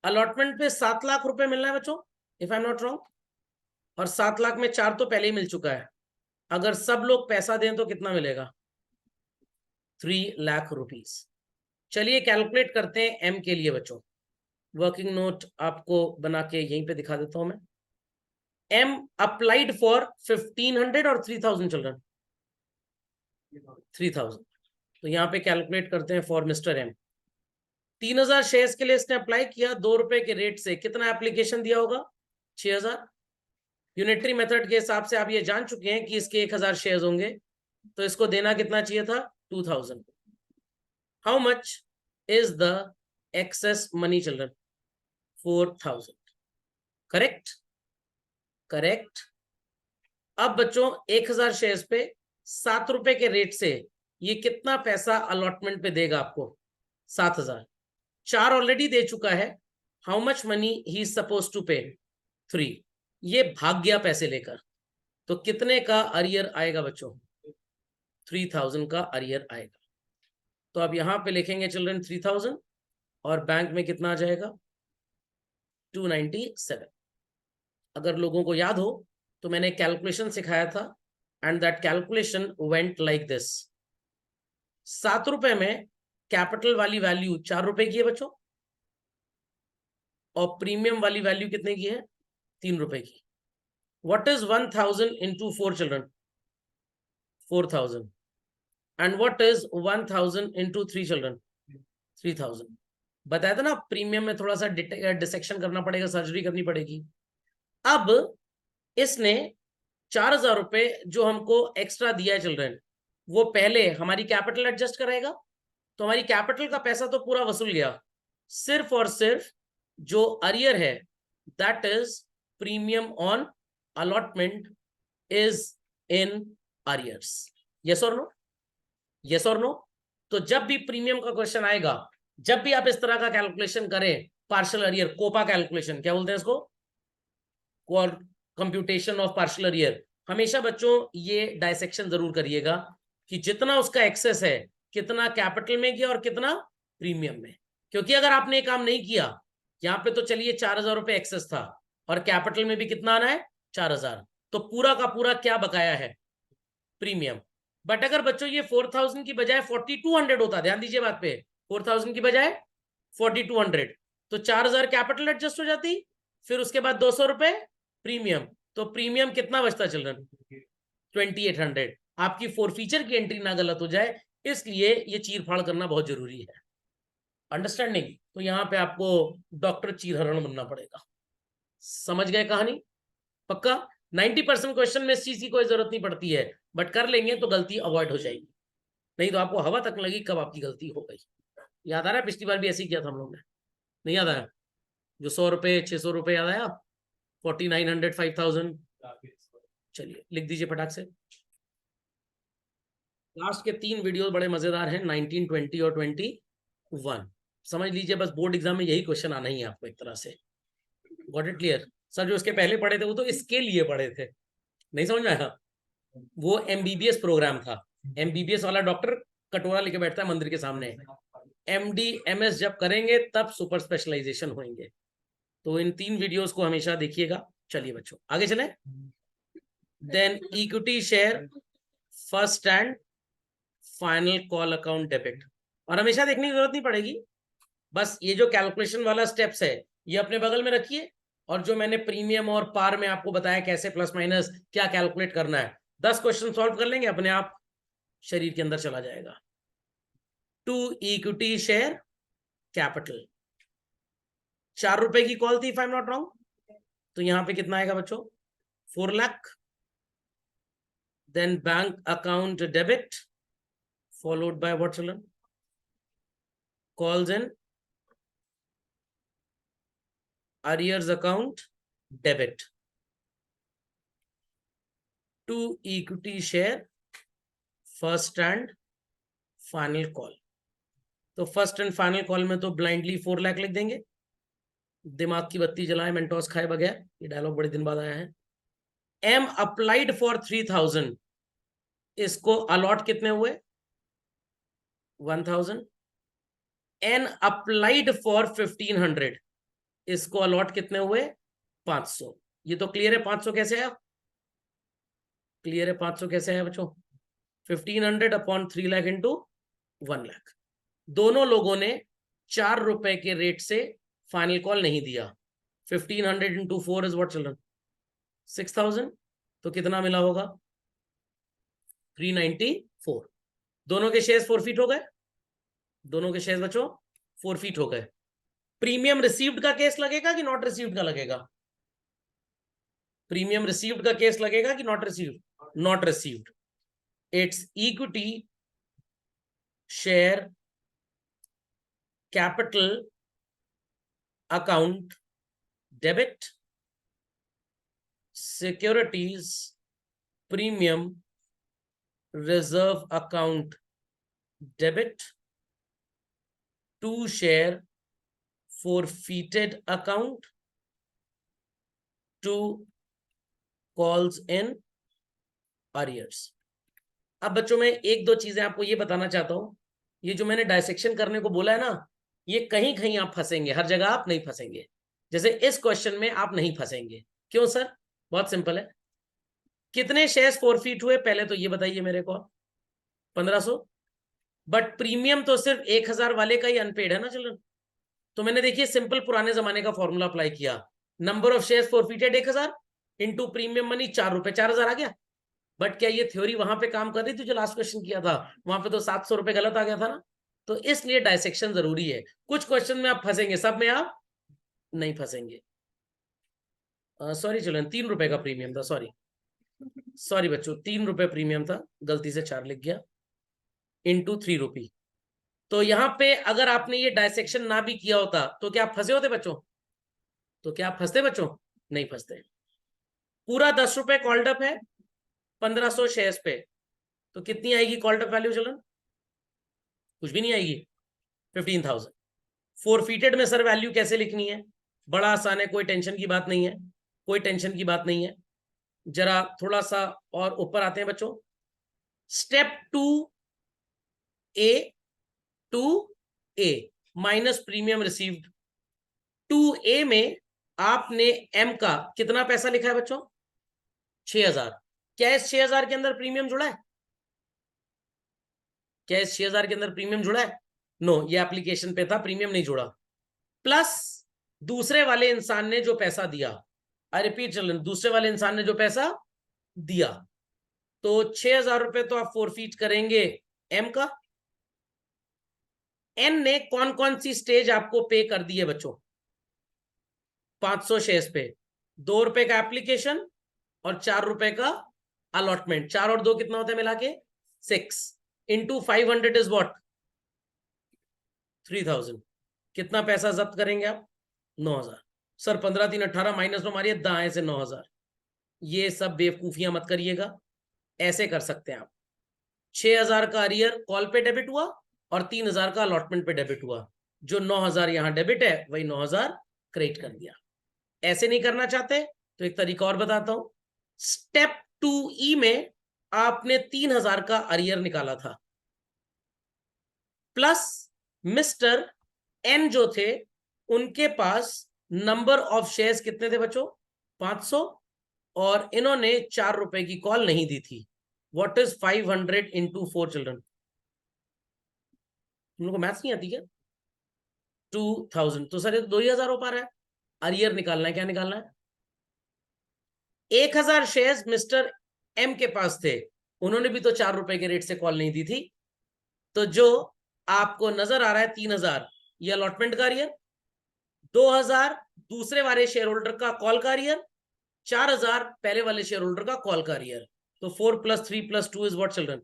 Allotment पे 7 लाख रुपए मिलना है बच्चों, if I am not wrong. और 7 लाख में 4 तो पहले ही मिल चुका है। अगर सब लोग पैसा दें तो कितना मिलेगा? 3 लाख रुपीस। चलिए कैलकुलेट करते हैं एम के लिए बच्चों। वर्किंग नोट आपको बना के यहीं पे दिखा देता हूं मैं। एम अप्लाइड फॉर 1500 और 3000 चिल्ड्रन। 3000। तो यहां पे कैलकुलेट करते हैं फॉर मिस्टर एम। 3000 शेयर्स के लिए इसने अप्लाई किया, 2 रुपए के रेट से कितना एप्लीकेशन दिया होगा? 6000। यूनिटरी मेथड के हिसाब से आप ये जान चुके हैं कि इसके 1000 शेयर्स होंगे, तो इसको देना कितना चाहिए था? 2000। How much is the excess money children? 4000। Correct? Correct. अब बच्चों 1000 शेयर्स पे 7 रुपए के रेट से ये कितना पैसा अलॉटमेंट पे देगा आपको? 7000। 4 ऑलरेडी दे चुका है। How much money he is suppose to pay? 3। ये भाग गया पैसे लेकर, तो कितने का अरियर आएगा बच्चों? 3000 का अरियर आएगा। तो अब यहां पे लिखेंगे चिल्ड्रन 3000 और बैंक में कितना आ जाएगा? 297। अगर लोगों को याद हो तो मैंने कैलकुलेशन सिखाया था, and that calculation went like this. ₹7 में कैपिटल वाली वैल्यू 4 रुपए की है बच्चों, और प्रीमियम वाली वैल्यू कितने की है? 3 रुपए की। What is 1000 into 4 children? 4000। And what is 1000 into 3 children? 3000। बताया था ना, प्रीमियम में थोड़ा सा डिसेक्शन करना पड़ेगा, सर्जरी करनी पड़ेगी। अब इसने 4000 रुपए जो हमको एक्स्ट्रा दिया है चिल्ड्रन, वो पहले हमारी कैपिटल एडजस्ट कराएगा, तो हमारी कैपिटल का पैसा तो पूरा वसूल गया, सिर्फ और सिर्फ जो अरियर है that is premium on allotment is in arrears. Yes और नो? यस और नो? तो जब भी प्रीमियम का क्वेश्चन आएगा, जब भी आप इस तरह का कैलकुलेशन करें, पार्शियल अरियर, कोपा कैलकुलेशन क्या बोलते हैं इसको, कंप्यूटेशन ऑफ पार्शियल अरियर, हमेशा बच्चों ये डायसेक्शन जरूर करिएगा कि जितना उसका एक्सेस है, कितना कैपिटल में गया और कितना प्रीमियम में। क्योंकि अगर आपने ये काम नहीं किया, यहाँ पे तो चलिए 4000 रुपए एक्सेस था और कैपिटल में भी कितना आना है? 4000, तो पूरा का पूरा क्या बकाया है? प्रीमियम। बट अगर बच्चों ये 4000 की बजाय 4200 होता, ध्यान दीजिए बात पे, 4000 की बजाय 4200, तो 4000 कैपिटल एडजस्ट हो जाती, फिर उसके बाद 200 रुपए प्रीमियम, तो प्रीमियम कितना बचता चिल्ड्रन? 2800। आपकी फोरफीचर की एंट्री ना गलत हो जाए, इसलिए ये चीर फाड़ करना बहुत जरूरी है। अंडरस्टैंडिंग? तो यहाँ पे आपको डॉक्टर चीरहरण बनना पड़ेगा। समझ गए कहानी? पक्का? 90% क्वेश्चन में इस चीज की कोई जरूरत नहीं पड़ती है, बट कर लेंगे तो गलती अवॉइड हो जाएगी, नहीं तो आपको हवा तक लगी कब आपकी गलती हो गई। याद आ रहा है? पिछली बार भी ऐसे ही किया था हम लोग ने, नहीं याद आया? जो 100 रुपए 600 रुपए, याद आया? 4900 5000। चलिए लिख दीजिए फटाक से। लास्ट के 3 वीडियो बड़े मजेदार हैं, 19, 20 और 21। समझ लीजिए, बस बोर्ड एग्जाम में यही क्वेश्चन आना ही है आपको एक तरह से। Got it clear? सर जो इसके पहले पढ़े थे वो तो इसके लिए पढ़े थे, नहीं समझ में आया? वो एमबीबीएस प्रोग्राम था, एमबीबीएस वाला डॉक्टर कटोरा लेके बैठता है मंदिर के सामने, एमडी एमएस जब करेंगे तब सुपर स्पेशलाइजेशन होंगे। तो इन 3 वीडियोस को हमेशा देखिएगा। चलिए बच्चों आगे चले। Then equity share first and final call account debit, और हमेशा देखने की जरूरत नहीं पड़ेगी, बस ये जो कैलकुलेशन वाला स्टेप्स है ये अपने बगल में रखिए, और जो मैंने प्रीमियम और पार में आपको बताया कैसे प्लस माइनस क्या कैलकुलेट करना है, 10 क्वेश्चन सॉल्व कर लेंगे, अपने आप शरीर के अंदर चला जाएगा। टू इक्विटी शेयर कैपिटल, 4 रुपए की कॉल थी if I am not wrong, तो यहां पे कितना आएगा बच्चों? 4 lakh. Then bank account debit followed by what children? Calls in arrears account debit to equity share first and final call। तो फर्स्ट एंड फाइनल कॉल में तो ब्लाइंडली 4 लाख लिख देंगे, दिमाग की बत्ती जलाए मेंटोस खाए बगैर, ये डायलॉग बड़े दिन बाद आया है। एम अप्लाइड फॉर 3000, इसको अलॉट कितने हुए? 1000। एन अप्लाइड फॉर 1500, इसको अलॉट कितने हुए? 500। ये तो क्लियर है 500 कैसे आया? क्लियर है 500 कैसे आया बच्चों? 1500 अपॉन 3 लाख इंटू 1 लाख। दोनों लोगों ने 4 रुपए के रेट से फाइनल कॉल नहीं दिया। 1500 इंटू 4 इज व्हाट चिल्ड्रन? 6000। तो कितना मिला होगा? 394। दोनों के शेयर्स फोरफीट हो गए, दोनों के शेयर्स बच्चों फोरफीट हो गए। प्रीमियम रिसीव्ड का केस लगेगा कि नॉट रिसीव्ड का लगेगा? प्रीमियम रिसीव्ड का केस लगेगा कि not received? Not received. It's equity share capital account debit securities premium reserve account debit to share forfeited account to calls in arrears। अब बच्चों में एक दो चीजें आपको ये बताना चाहता हूं, ये जो मैंने डायसेक्शन करने को बोला है ना, ये कहीं कहीं आप फंसेंगे, हर जगह आप नहीं फंसेंगे। जैसे इस क्वेश्चन में आप नहीं फंसेंगे। क्यों सर? बहुत सिंपल है। कितने शेयर्स फोरफीट हुए पहले तो ये बताइए मेरे को। 1500। बट प्रीमियम तो सिर्फ 1000 वाले का ही अनपेड है ना चिल्ड्रन। तो मैंने देखिए सिंपल पुराने जमाने का फॉर्मूला अप्लाई किया, number of shares forfeited 1000 into premium money 4 रुपए, 4000 आ गया। बट क्या ये थ्योरी वहां पे काम कर रही थी जो लास्ट क्वेश्चन किया था? वहां पे तो 700 रुपए गलत आ गया था ना। तो इसलिए डायसेक्शन जरूरी है। कुछ क्वेश्चन में आप फंसेंगे, सब में आप नहीं फंसेंगे। सॉरी चिल्ड्रन, 3 रुपए का प्रीमियम था, सॉरी सॉरी बच्चों, 3 रुपए प्रीमियम था, गलती से 4 लिख गया, इंटू 3 रुपी। तो यहाँ पे अगर आपने ये डायसेक्शन ना भी किया होता तो क्या आप फंसे होते बच्चों? तो क्या आप फंसते बच्चों? नहीं फंसते। पूरा 10 रुपए कॉल्ड अप है 1500 शेयर्स पे, तो कितनी आएगी कॉल्ड अप वैल्यू चिल्ड्रन? कुछ भी नहीं आएगी, 15,000। फोरफीटेड में सर वैल्यू कैसे लिखनी है? बड़ा आसान है, कोई टेंशन की बात नहीं है, कोई टेंशन की बात नहीं है। जरा थोड़ा सा और ऊपर आते हैं बच्चों। Step 2A minus premium received. 2A में आपने M का कितना पैसा लिखा है बच्चों? 6000। क्या इस 6000 के अंदर प्रीमियम जुड़ा है? क्या इस 6000 के अंदर प्रीमियम जुड़ा है? नो, ये एप्लीकेशन पे था, प्रीमियम नहीं जुड़ा। प्लस दूसरे वाले इंसान ने जो पैसा दिया, आई रिपीट चिल्ड्रन, दूसरे वाले इंसान ने जो पैसा दिया, तो 6000 रुपए तो आप फोरफीट करेंगे M का। N ने कौन कौन सी स्टेज आपको पे कर दी है बच्चों? 500 शेयर्स पे 2 रुपए का एप्लीकेशन और 4 रुपए का अलॉटमेंट। 4 और 2 कितना होता है मिला के? 6 इंटू 500 इज वॉट? 3000। कितना पैसा जब्त करेंगे आप? 9000। सर 15 3 18 माइनस 9 मारिए, दाएं से 9000। ये सब बेवकूफियां मत करिएगा, ऐसे कर सकते हैं आप। 6000 का अरियर कॉल पे डेबिट हुआ और 3000 का अलॉटमेंट पे डेबिट हुआ। जो 9000 यहां डेबिट है वही 9000 क्रेडिट कर दिया। ऐसे नहीं करना चाहते तो एक तरीका और बताता हूं। स्टेप 2E में आपने 3000 का अरियर निकाला था, प्लस मिस्टर N जो थे उनके पास नंबर ऑफ शेयर्स कितने थे बच्चों? 500, और इन्होंने 4 रुपए की कॉल नहीं दी थी। What is 500 into 4 children? तुम लोग को मैथ्स नहीं आती क्या? 2000। तो सर ये 2000 हो पा रहा है। अरियर निकालना है, क्या निकालना है? 1000 शेयर्स मिस्टर M के पास थे, उन्होंने भी तो 4 रुपए के रेट से कॉल नहीं दी थी। तो जो आपको नजर आ रहा है 3000, ये अलॉटमेंट का अरियर, 2000 दूसरे वाले शेयर होल्डर का कॉल का अरियर, 4000 पहले वाले शेयर होल्डर का कॉल का अरियर। तो 4 + 3 + 2 इज व्हाट चिल्ड्रन?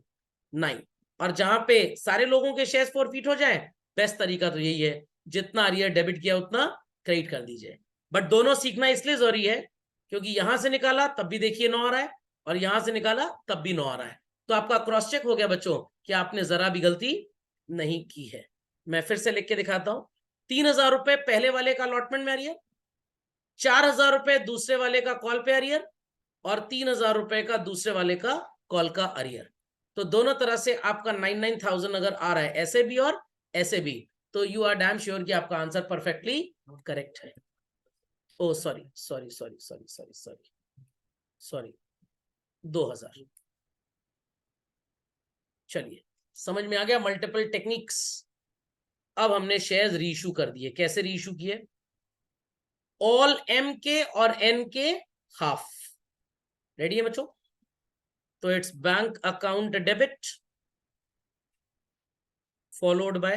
9। और जहां पे सारे लोगों के शेयर्स फॉरफीट हो जाए, बेस्ट तरीका तो यही है, जितना अरियर डेबिट किया उतना क्रेडिट कर दीजिए। बट दोनों सीखना इसलिए जरूरी है क्योंकि यहां से निकाला तब भी देखिए 9 आ रहा है, और यहां से निकाला तब भी 9 आ रहा है। तो आपका क्रॉस चेक हो गया बच्चों कि आपने जरा भी गलती नहीं की है। मैं फिर से लिख के दिखाता हूं। 3000 रुपए पहले वाले का अलॉटमेंट में अरियर, 4000 रुपए दूसरे वाले का कॉल पे अरियर, और 3000 रुपए का दूसरे वाले का कॉल का अरियर। तो दोनों तरह से आपका 99,000 अगर आ रहा है ऐसे भी और ऐसे भी, तो यू आर डैम श्योर कि आपका आंसर परफेक्टली करेक्ट है। Oh sorry sorry sorry sorry sorry sorry sorry, 2000। चलिए समझ में आ गया मल्टीपल टेक्निक्स। अब हमने शेयर्स रीइश्यू कर दिए। कैसे रीइश्यू किए? ऑल M के और N के हाफ। रेडी है बच्चों? तो it's bank account debit followed by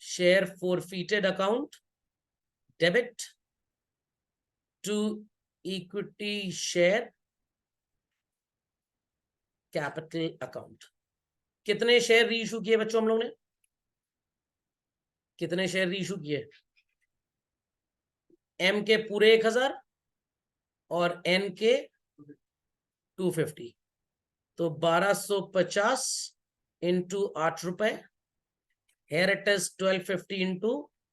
share forfeited account debit to equity share capital account। कितने शेयर रीइश्यू किए बच्चों हम लोग ने? कितने शेयर रीइश्यू किए? M के पूरे 1000 और N के 250। तो 1250 इंटू 8 रुपए, हेयर इट इज 1250 इंटू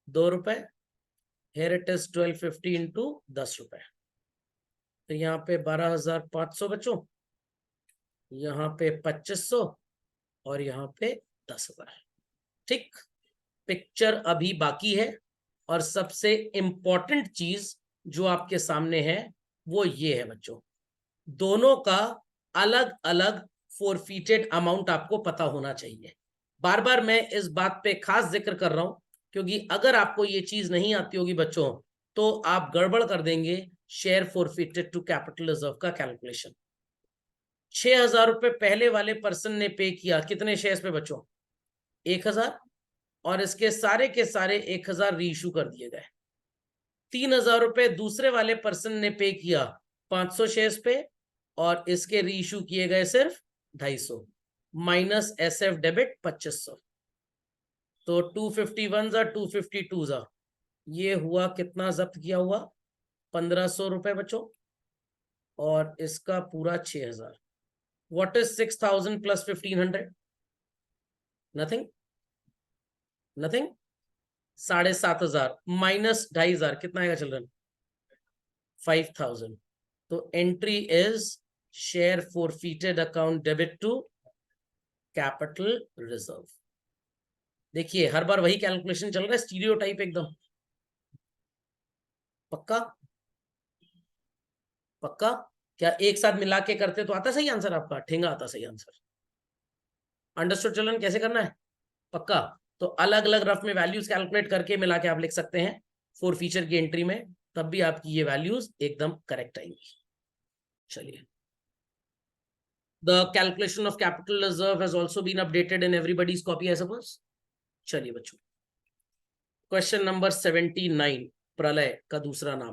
2 रुपए, हेयर इट इज 1250 इंटू 10 रुपए। तो यहाँ पे 12,500 बच्चों, यहाँ पे 2500 और यहाँ पे 10,000। ठीक, पिक्चर अभी बाकी है। और सबसे इंपॉर्टेंट चीज जो आपके सामने है वो ये है बच्चों, दोनों का अलग अलग फोरफीटेड अमाउंट आपको पता होना चाहिए। बार बार मैं इस बात पे खास जिक्र कर रहा हूं क्योंकि अगर आपको ये चीज नहीं आती होगी बच्चों तो आप गड़बड़ कर देंगे शेयर फोरफीटेड टू कैपिटल रिजर्व का कैलकुलेशन। 6,000 रुपए पहले वाले पर्सन ने पे किया, कितने शेयर्स पे बच्चों? 1,000, और इसके सारे के सारे 1,000 रीइश्यू कर दिए गए। 3,000 रुपए दूसरे वाले पर्सन ने पे किया 500 शेयर्स पे, और इसके रीइश्यू किए गए सिर्फ 250, माइनस एसएफ डेबिट 2500। तो 251 जा 252 जा, ये हुआ कितना जब्त किया हुआ? 1,500 रुपए बच्चों, और इसका पूरा 6,000। What is 6,000 plus 1,500? Nothing, nothing. 7,500 minus 2,500 कितना आएगा चिल्ड्रन? 5,000। तो entry is share forfeited account debit to capital reserve. देखिए हर बार वही कैलकुलेशन चल रहा है, स्टीरियोटाइप एकदम। पक्का? पक्का? क्या एक साथ मिला के करते तो आता सही आंसर आपका? ठेंगा आता सही आंसर। Understood children? कैसे करना है? पक्का? तो अलग अलग रफ में वैल्यूज कैलकुलेट करके मिला के आप लिख सकते हैं फोर फीचर की एंट्री में, तब भी आपकी ये वैल्यूज एकदम करेक्ट आएंगी। चलिए, the calculation of capital reserve has also been updated in everybody's copy I suppose. चलिए बच्चों, क्वेश्चन नंबर 79, प्रलय का दूसरा नाम,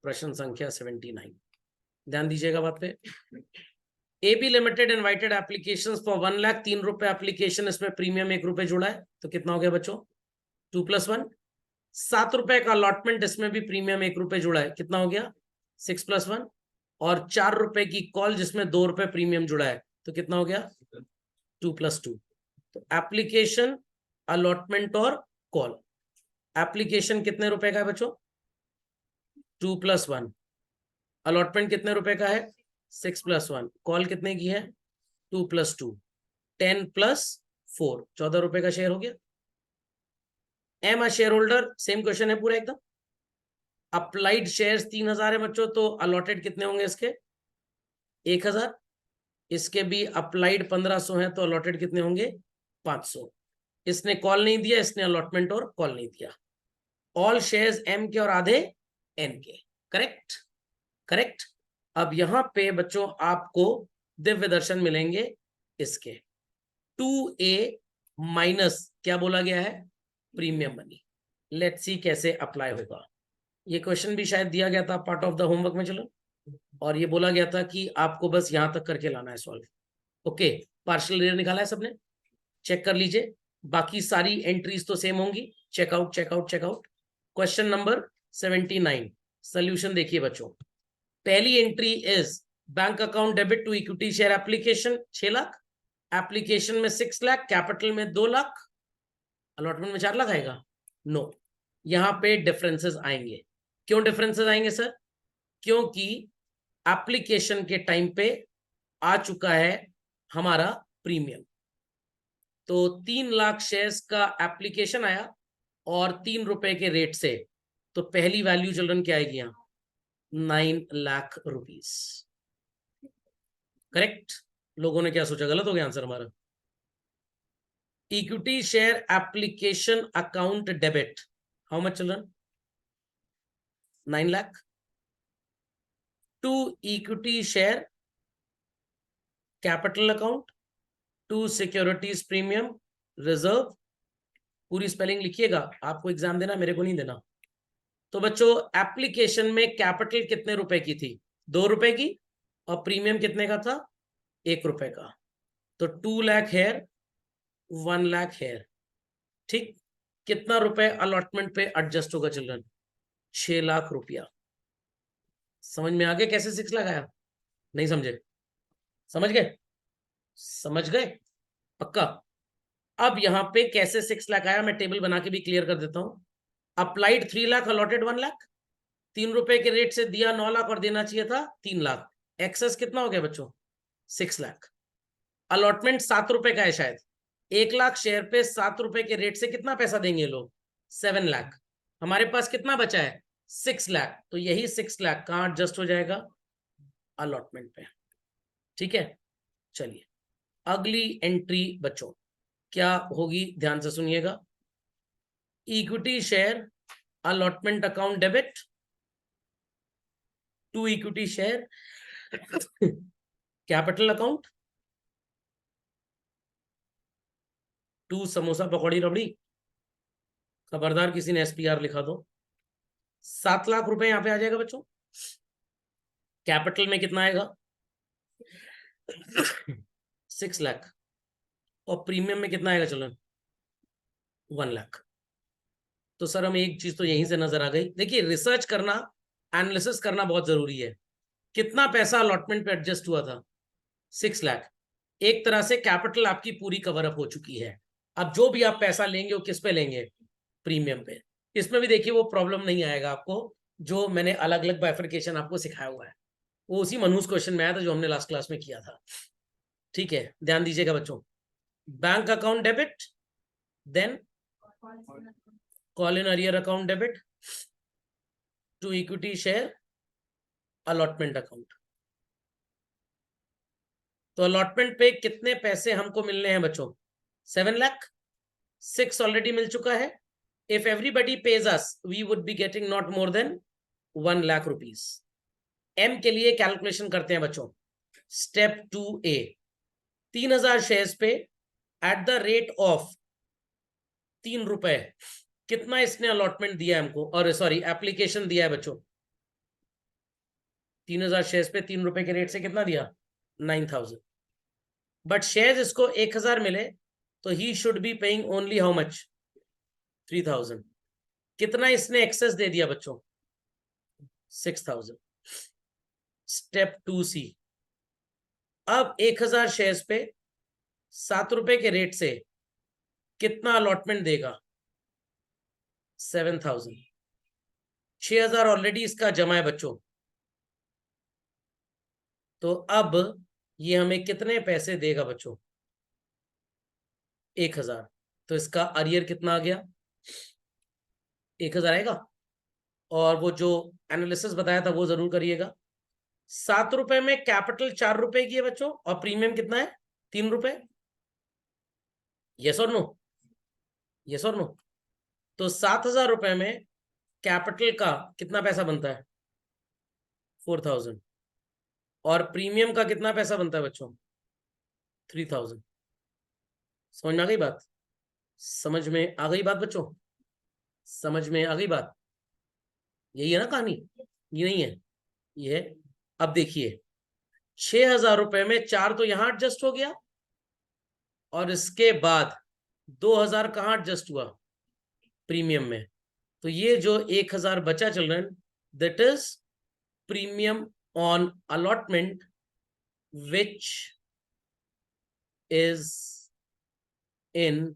प्रश्न संख्या 79। ध्यान दीजिएगा बात पे। AB limited invited applications for 1 lakh, 3 रुपए एप्लीकेशन, इसमें प्रीमियम 1 रुपए जुड़ा है, तो कितना हो गया बच्चों? 2 + 1। 7 रुपए का अलॉटमेंट, इसमें भी प्रीमियम 1 रुपए जुड़ा है, कितना हो गया? 6 + 1। और 4 रुपए की कॉल जिसमें 2 रुपए प्रीमियम जुड़ा है, तो कितना हो गया? 2 + 2। तो एप्लीकेशन, अलॉटमेंट और कॉल। एप्लीकेशन कितने रुपए का है बच्चों? 2 + 1। अलॉटमेंट कितने रुपए का है? 6 + 1। कॉल कितने की है? 2 + 2। 10 + 4, 14 रुपए का शेयर हो गया। Am a share holder, same question है पूरा एकदम। अप्लाइड शेयर्स 3,000 है बच्चों, तो अलॉटेड कितने होंगे इसके? 1,000। इसके भी अप्लाइड 1,500 है, तो अलॉटेड कितने होंगे? 500। इसने कॉल नहीं दिया, इसने अलॉटमेंट और कॉल नहीं दिया। ऑल शेयर्स एम के और आधे एन के। करेक्ट? करेक्ट। अब यहां पे बच्चों आपको दिव्य दर्शन मिलेंगे इसके 2A माइनस क्या बोला गया है? Premium money. लेट्स सी कैसे अप्लाई होगा। ये क्वेश्चन भी शायद दिया गया था पार्ट ऑफ द होमवर्क में, चलो, और ये बोला गया था कि आपको बस यहां तक करके लाना है सॉल्व। ओके, पार्शियल एरियर निकाला है सबने? चेक कर लीजिए, बाकी सारी एंट्रीज तो सेम होंगी। Check out check out check out. Question number 79, solution देखिए बच्चों। पहली entry is bank account debit to equity share application 6 lakh, application में 6 लाख, कैपिटल में 2 लाख, अलॉटमेंट में 4 लाख आएगा? नो, यहां पे डिफरेंसेस आएंगे। क्यों डिफरेंसेस आएंगे सर? क्योंकि एप्लीकेशन के टाइम पे आ चुका है हमारा प्रीमियम। तो 3 लाख शेयर्स का एप्लीकेशन आया और 3 रुपए के रेट से, तो पहली वैल्यू चिल्ड्रन क्या आएगी यहां? 9 लाख रुपीस। करेक्ट? लोगों ने क्या सोचा? गलत हो गया आंसर हमारा। Equity share application account debit, how much children? 9 lakh. To equity share capital account to securities premium reserve. पूरी स्पेलिंग लिखिएगा, आपको एग्जाम देना, मेरे को नहीं देना। तो बच्चों एप्लीकेशन में कैपिटल कितने रुपए की थी? 2 रुपए की, और प्रीमियम कितने का था? 1 रुपए का। तो 2 लाख हेयर, 1 लाख हेयर। ठीक, कितना रुपए अलॉटमेंट पे एडजस्ट होगा चिल्ड्रन? 6 लाख रुपया। समझ में आ गया कैसे 6 लाख आया? नहीं समझे? समझ गए? समझ गए? पक्का? अब यहां पे कैसे 6 लाख आया, मैं टेबल बना के भी क्लियर कर देता हूं। Applied 3 lakh, allotted 1 lakh. 3 रुपए के रेट से दिया 9 लाख और देना चाहिए था 3 लाख। एक्सेस कितना हो गया बच्चों? 6 लाख। अलॉटमेंट 7 रुपए का है शायद। 1 लाख शेयर पे 7 रुपए के रेट से कितना पैसा देंगे लोग? 7 लाख। हमारे पास कितना बचा है? 6 लाख। तो यही 6 लाख कहां एडजस्ट हो जाएगा? अलॉटमेंट पे। ठीक है, चलिए अगली एंट्री बच्चों क्या होगी, ध्यान से सुनिएगा। Equity share allotment account debit to equity share capital account to samosa pakodi rabdi. खबरदार किसी ने एसपीआर लिखा दो। 7 लाख रुपए यहां पे आ जाएगा बच्चों। कैपिटल में कितना आएगा 6 लाख। और प्रीमियम में कितना आएगा चलन 1 लाख। तो सर हमें एक चीज तो यहीं से नजर आ गई। देखिए रिसर्च करना, एनालिसिस करना बहुत जरूरी है। कितना पैसा अलॉटमेंट पे एडजस्ट हुआ था 6 लाख। एक तरह से कैपिटल आपकी पूरी कवर अप हो चुकी है। अब जो भी आप पैसा लेंगे वो किस पे लेंगे, प्रीमियम पे। इसमें भी देखिए वो प्रॉब्लम नहीं आएगा आपको, जो मैंने अलग अलग बाइफरकेशन आपको सिखाया हुआ है वो उसी मनूस क्वेश्चन में आया था जो हमने लास्ट क्लास में किया था। ठीक है, ध्यान दीजिएगा बच्चों। Bank account debit, then call in arrear account debit to equity share allotment account. तो अलॉटमेंट पे कितने पैसे हमको मिलने हैं बच्चों 7 लाख। 6 ऑलरेडी मिल चुका है। If everybody page us we would be getting not more than 1 lakh rupees. M के लिए कैलकुलेशन करते हैं बच्चों। स्टेप 2A 3000 शेयर्स पे एट द रेट ऑफ 3 रुपए कितना इसने अलॉटमेंट दिया है हमको, और सॉरी एप्लीकेशन दिया है बच्चों। 3000 शेयर्स पे 3 रुपए के रेट से कितना दिया 9000। बट शेयर्स इसको 1000 मिले तो he should be paying only how much 3000। कितना इसने एक्सेस दे दिया बच्चों 6000। स्टेप 2C अब 1000 शेयर्स पे 7 रुपए के रेट से कितना अलॉटमेंट देगा 7000। 6000 ऑलरेडी इसका जमा है बच्चों। तो अब ये हमें कितने पैसे देगा बच्चों 1000। तो इसका अरियर कितना आ गया 1000 आएगा। और वो जो एनालिसिस बताया था वो जरूर करिएगा। 7 रुपए में कैपिटल 4 रुपए की है बच्चों, और प्रीमियम कितना है 3 रुपए। यस और नो, यस और नो। तो 7000 रुपए में कैपिटल का कितना पैसा बनता है 4000, और प्रीमियम का कितना पैसा बनता है बच्चों 3000। समझ में आ गई बात, समझ में आ गई बात बच्चों, समझ में आ गई बात। यही है ना कहानी, ये नहीं है ये है। अब देखिए 6000 रुपए में 4 तो यहां एडजस्ट हो गया, और इसके बाद 2000 कहां एडजस्ट हुआ प्रीमियम में। तो ये जो 1000 बचा children that is premium on allotment which is in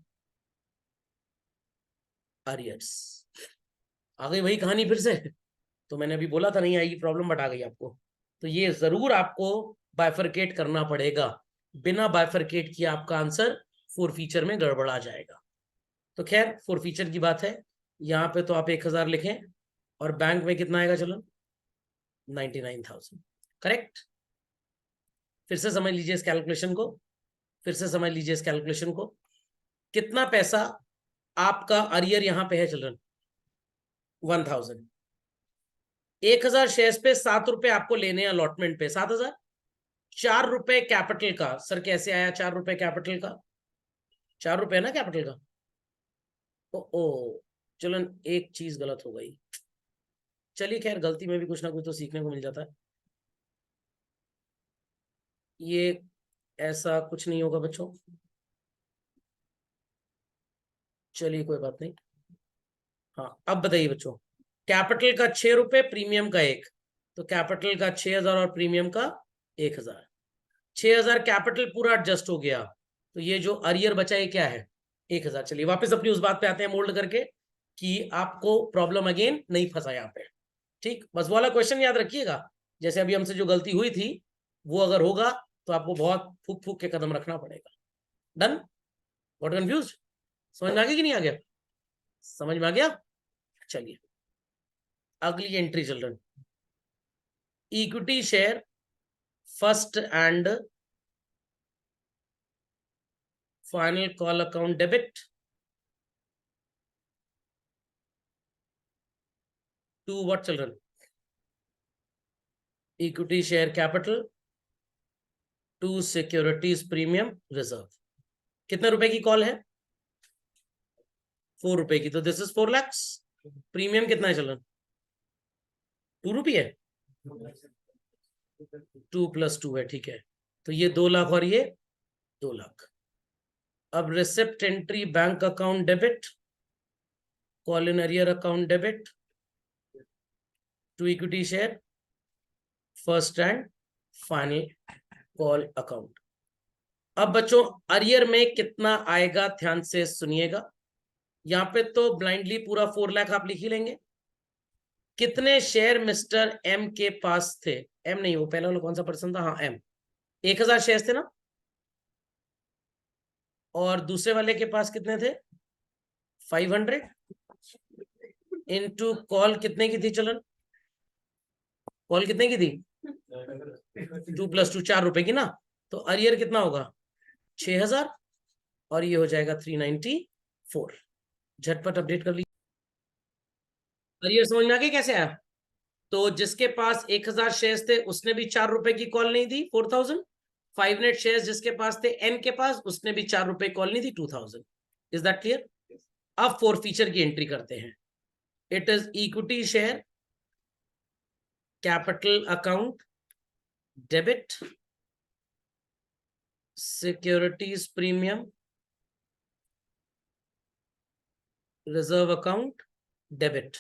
arrears. आ गई वही कहानी फिर से। तो मैंने अभी बोला था नहीं आएगी प्रॉब्लम, बट आ गई आपको। तो ये जरूर आपको बाइफरकेट करना पड़ेगा। बिना बाइफरकेट किए आपका आंसर फोर फीचर में गड़बड़ा जाएगा। तो खैर फोर फीचर की बात है। यहाँ पे तो आप 1000 लिखें, और बैंक में कितना आएगा चलो 99,000। करेक्ट। फिर से समझ लीजिए इस कैलकुलेशन को, फिर से समझ लीजिए इस कैलकुलेशन को। कितना पैसा आपका अरियर यहां पे है चिल्ड्रन 1000। 1000 शेयर्स पे 7 रुपए आपको लेने हैं अलॉटमेंट पे 7000। 4 रुपए कैपिटल का, सर कैसे आया 4 रुपए कैपिटल का, 4 रुपए ना कैपिटल का। ओ चलो एक चीज गलत हो गई। चलिए खैर गलती में भी कुछ ना कुछ तो सीखने को मिल जाता है। ये ऐसा कुछ नहीं होगा बच्चों, चलिए कोई बात नहीं। हाँ अब बताइए बच्चों, कैपिटल का 6 रुपए प्रीमियम का 1, तो कैपिटल का 6000 और प्रीमियम का 1000। 6000 कैपिटल पूरा एडजस्ट हो गया, तो ये जो अरियर बचा ये क्या है 1000। चलिए वापस अपनी उस बात पे आते हैं मोल्ड करके, कि आपको प्रॉब्लम अगेन नहीं फंसा यहाँ पे। ठीक, बस वाला क्वेश्चन याद रखिएगा। जैसे अभी हमसे जो गलती हुई थी वो अगर होगा तो आपको बहुत फूक फूक के कदम रखना पड़ेगा। डन, व्हाट कंफ्यूज, समझ में आ गया कि नहीं आ गया, समझ में आ गया। चलिए अगली entry children, equity share first and final call account debit to what children? Equity share capital to securities premium reserve. कितने रुपए की कॉल है? 4 रुपए की, तो दिस इज 4 lakhs। प्रीमियम कितना है चिल्ड्रन? 2 रुपये है, 2 + 2 है, ठीक है। तो ये 2 लाख और ये 2 लाख। अब receipt entry bank account debit, call in arrear account debit to equity share first and final call account. अब बच्चों अरियर में कितना आएगा ध्यान से सुनिएगा। यहां पे तो ब्लाइंडली पूरा 4 लाख आप लिख ही लेंगे। कितने शेयर मिस्टर एम के पास थे? एम नहीं, वो पहला वाला कौन सा पर्सन था? हाँ एम। 1000 शेयर थे ना, और दूसरे वाले के पास कितने थे? 500 इंटू कॉल कितने की थी चलन? कॉल कितने की थी? 2 + 2 4 रुपए की ना। तो अरियर कितना होगा? 6000, और ये हो जाएगा 394। झटपट अपडेट कर लीजिए। अरियर समझ में आ गया कैसे आया? तो जिसके पास 1000 शेयर्स थे उसने भी 4 रुपए की कॉल नहीं दी, 4000। 500 शेयर्स जिसके पास थे एन के पास, उसने भी 4 रुपए कॉल नहीं दी, 2000। Is that clear? अब फोर फीचर की एंट्री करते हैं। It is equity share capital account debit securities premium reserve account debit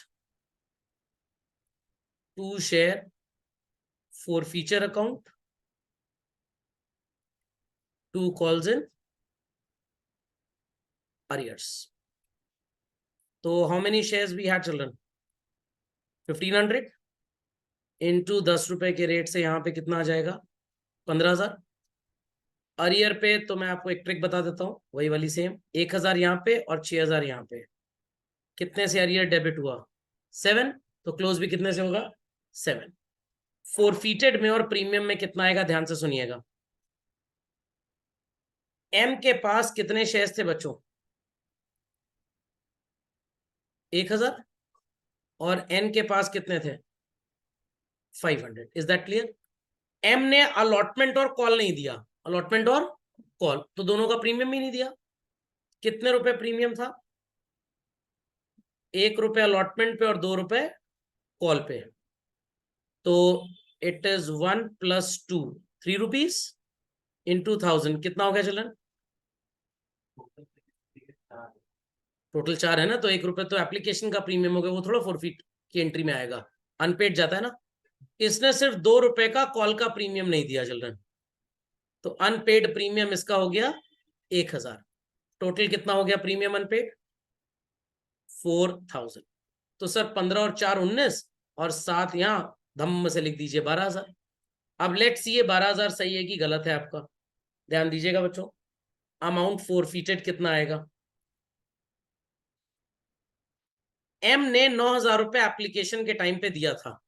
to share forfeiture account to calls in arrears. तो how many shares we had children? 1500 into 10 रुपए के रेट से यहां पे कितना आ जाएगा? 15000। अरियर पे तो मैं आपको एक ट्रिक बता देता हूँ, वही वाली सेम। 1000 यहाँ पे और 6000 यहाँ पे। कितने से अरियर डेबिट हुआ? 7। तो क्लोज भी कितने से होगा? 7। फोरफीटेड में और प्रीमियम में कितना आएगा ध्यान से सुनिएगा। एम के पास कितने शेयर्स थे बच्चों? 1000। और एन के पास कितने थे? 500। Is that clear? एम ने अलॉटमेंट और कॉल नहीं दिया, अलॉटमेंट और कॉल, तो दोनों का प्रीमियम ही नहीं दिया। कितने रुपए प्रीमियम था? 1 रुपए अलॉटमेंट पे और 2 रुपए कॉल पे। तो इट इज 1 + 2 3 रुपीज इंटू 1000 कितना हो गया चलन? टोटल 4 है ना, तो 1 रुपए तो एप्लीकेशन का प्रीमियम हो गया, वो थोड़ा फोरफीट की एंट्री में आएगा, अनपेड जाता है ना। इसने सिर्फ 2 रुपए का कॉल का प्रीमियम नहीं दिया चिल्ड्रन, तो अनपेड प्रीमियम इसका हो गया 1000। टोटल कितना हो गया प्रीमियम अनपेड? 4000। तो सर 15 और 4 19, और 7 यहां धम्म से लिख दीजिए 12000। अब लेट्स सी ये 12000 सही है कि गलत है आपका, ध्यान दीजिएगा बच्चों। अमाउंट फोरफीटेड कितना आएगा? एम ने 9000 रुपए एप्लीकेशन के टाइम पे दिया था,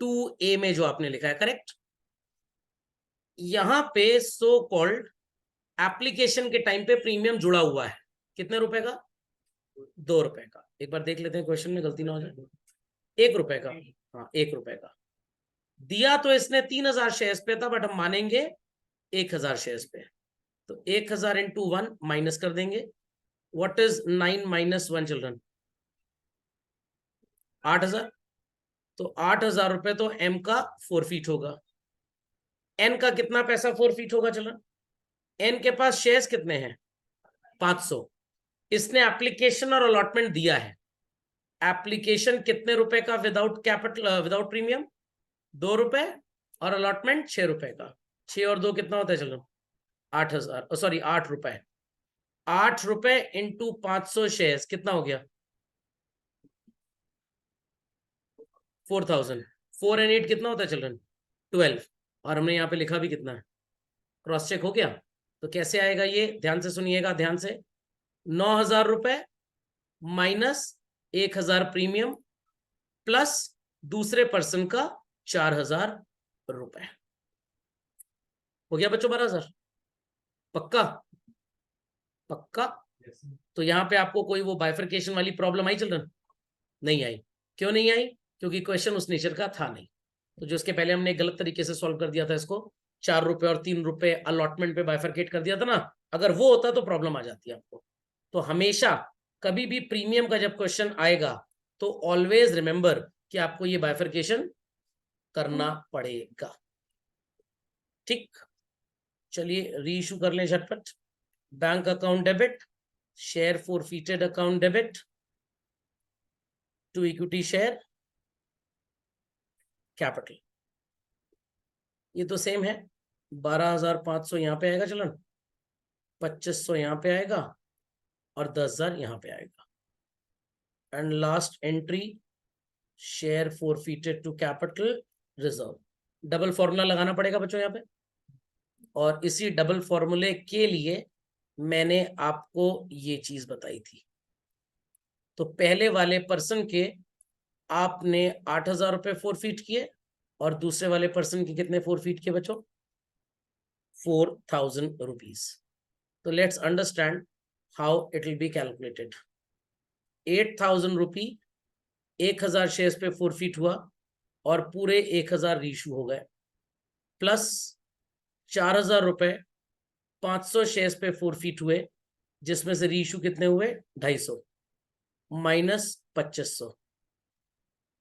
2A में जो आपने लिखा है, करेक्ट? यहां पे सो कॉल्ड एप्लीकेशन के टाइम पे प्रीमियम जुड़ा हुआ है, कितने रुपए का? 2 रुपए का। एक बार देख लेते हैं क्वेश्चन में गलती ना हो जाए। 1 रुपए का, हाँ 1 रुपए का दिया। तो इसने 3000 शेयर्स पे था, बट हम मानेंगे 1000 शेयर्स पे। तो 1000 इंटू 1 माइनस कर देंगे। What is 9 - 1 children? 8000। तो 8000 रुपए तो एम का फोरफीट होगा। एन का कितना पैसा फोरफीट होगा चिल्ड्रन? एन के पास शेयर्स कितने हैं? 500। इसने एप्लीकेशन और अलॉटमेंट दिया है। एप्लीकेशन कितने रुपए का विदाउट कैपिटल, विदाउट प्रीमियम? 2 रुपए, और अलॉटमेंट 6 रुपए का। 6 और 2 कितना होता है चलो? 8000, सॉरी 8 रुपए। 8 रुपए इंटू 500 शेयर्स कितना हो गया? 4000। 4 और 8 कितना होता है चिल्ड्रन? 12। और हमने यहाँ पे लिखा भी कितना है, क्रॉस चेक हो गया। तो कैसे आएगा ये, ध्यान से सुनिएगा, ध्यान से। 9000 रुपए माइनस 1000 प्रीमियम प्लस दूसरे पर्सन का 4000 रुपए। हो गया बच्चों 12000? पक्का? पक्का? तो यहाँ पे आपको कोई वो बाइफर्केशन वाली प्रॉब्लम आई चिल्ड्रन? नहीं आई। क्यों नहीं आई? क्योंकि क्वेश्चन उस नेचर का था नहीं। तो जो इसके पहले हमने गलत तरीके से सॉल्व कर दिया था इसको, 4 रुपए और 3 रुपए अलॉटमेंट पे बाइफर्केट कर दिया था ना, अगर वो होता तो प्रॉब्लम आ जाती है आपको। तो हमेशा कभी भी प्रीमियम का जब क्वेश्चन आएगा तो ऑलवेज रिमेंबर कि आपको ये बाइफर्केशन करना पड़ेगा। ठीक, चलिए रीइशू कर लें झटपट। Bank account debit, share forfeited account debit to equity share capital. ये तो सेम है, 12,500 यहाँ पे आएगा चलन, 2,500 यहाँ पे आएगा और 10,000 यहाँ पे आएगा। And last entry share forfeited to capital reserve. Double formula लगाना पड़ेगा बच्चों यहाँ पे, और इसी डबल फॉर्मूले के लिए मैंने आपको ये चीज बताई थी। तो पहले वाले पर्सन के आपने 8,000 रुपए फॉरफीट किए और दूसरे वाले पर्सन के कितने फॉरफीट किए बच्चों? 4,000 रुपीज। तो let's understand how it will be calculated. 8,000 rupee 1,000 shares पे फॉरफीट हुआ और पूरे 1,000 रीशू हो गए, प्लस 4,000 रुपए 500 शेयर्स पे फॉरफीट हुए जिसमें से रीशू कितने हुए? 250, माइनस 2,500,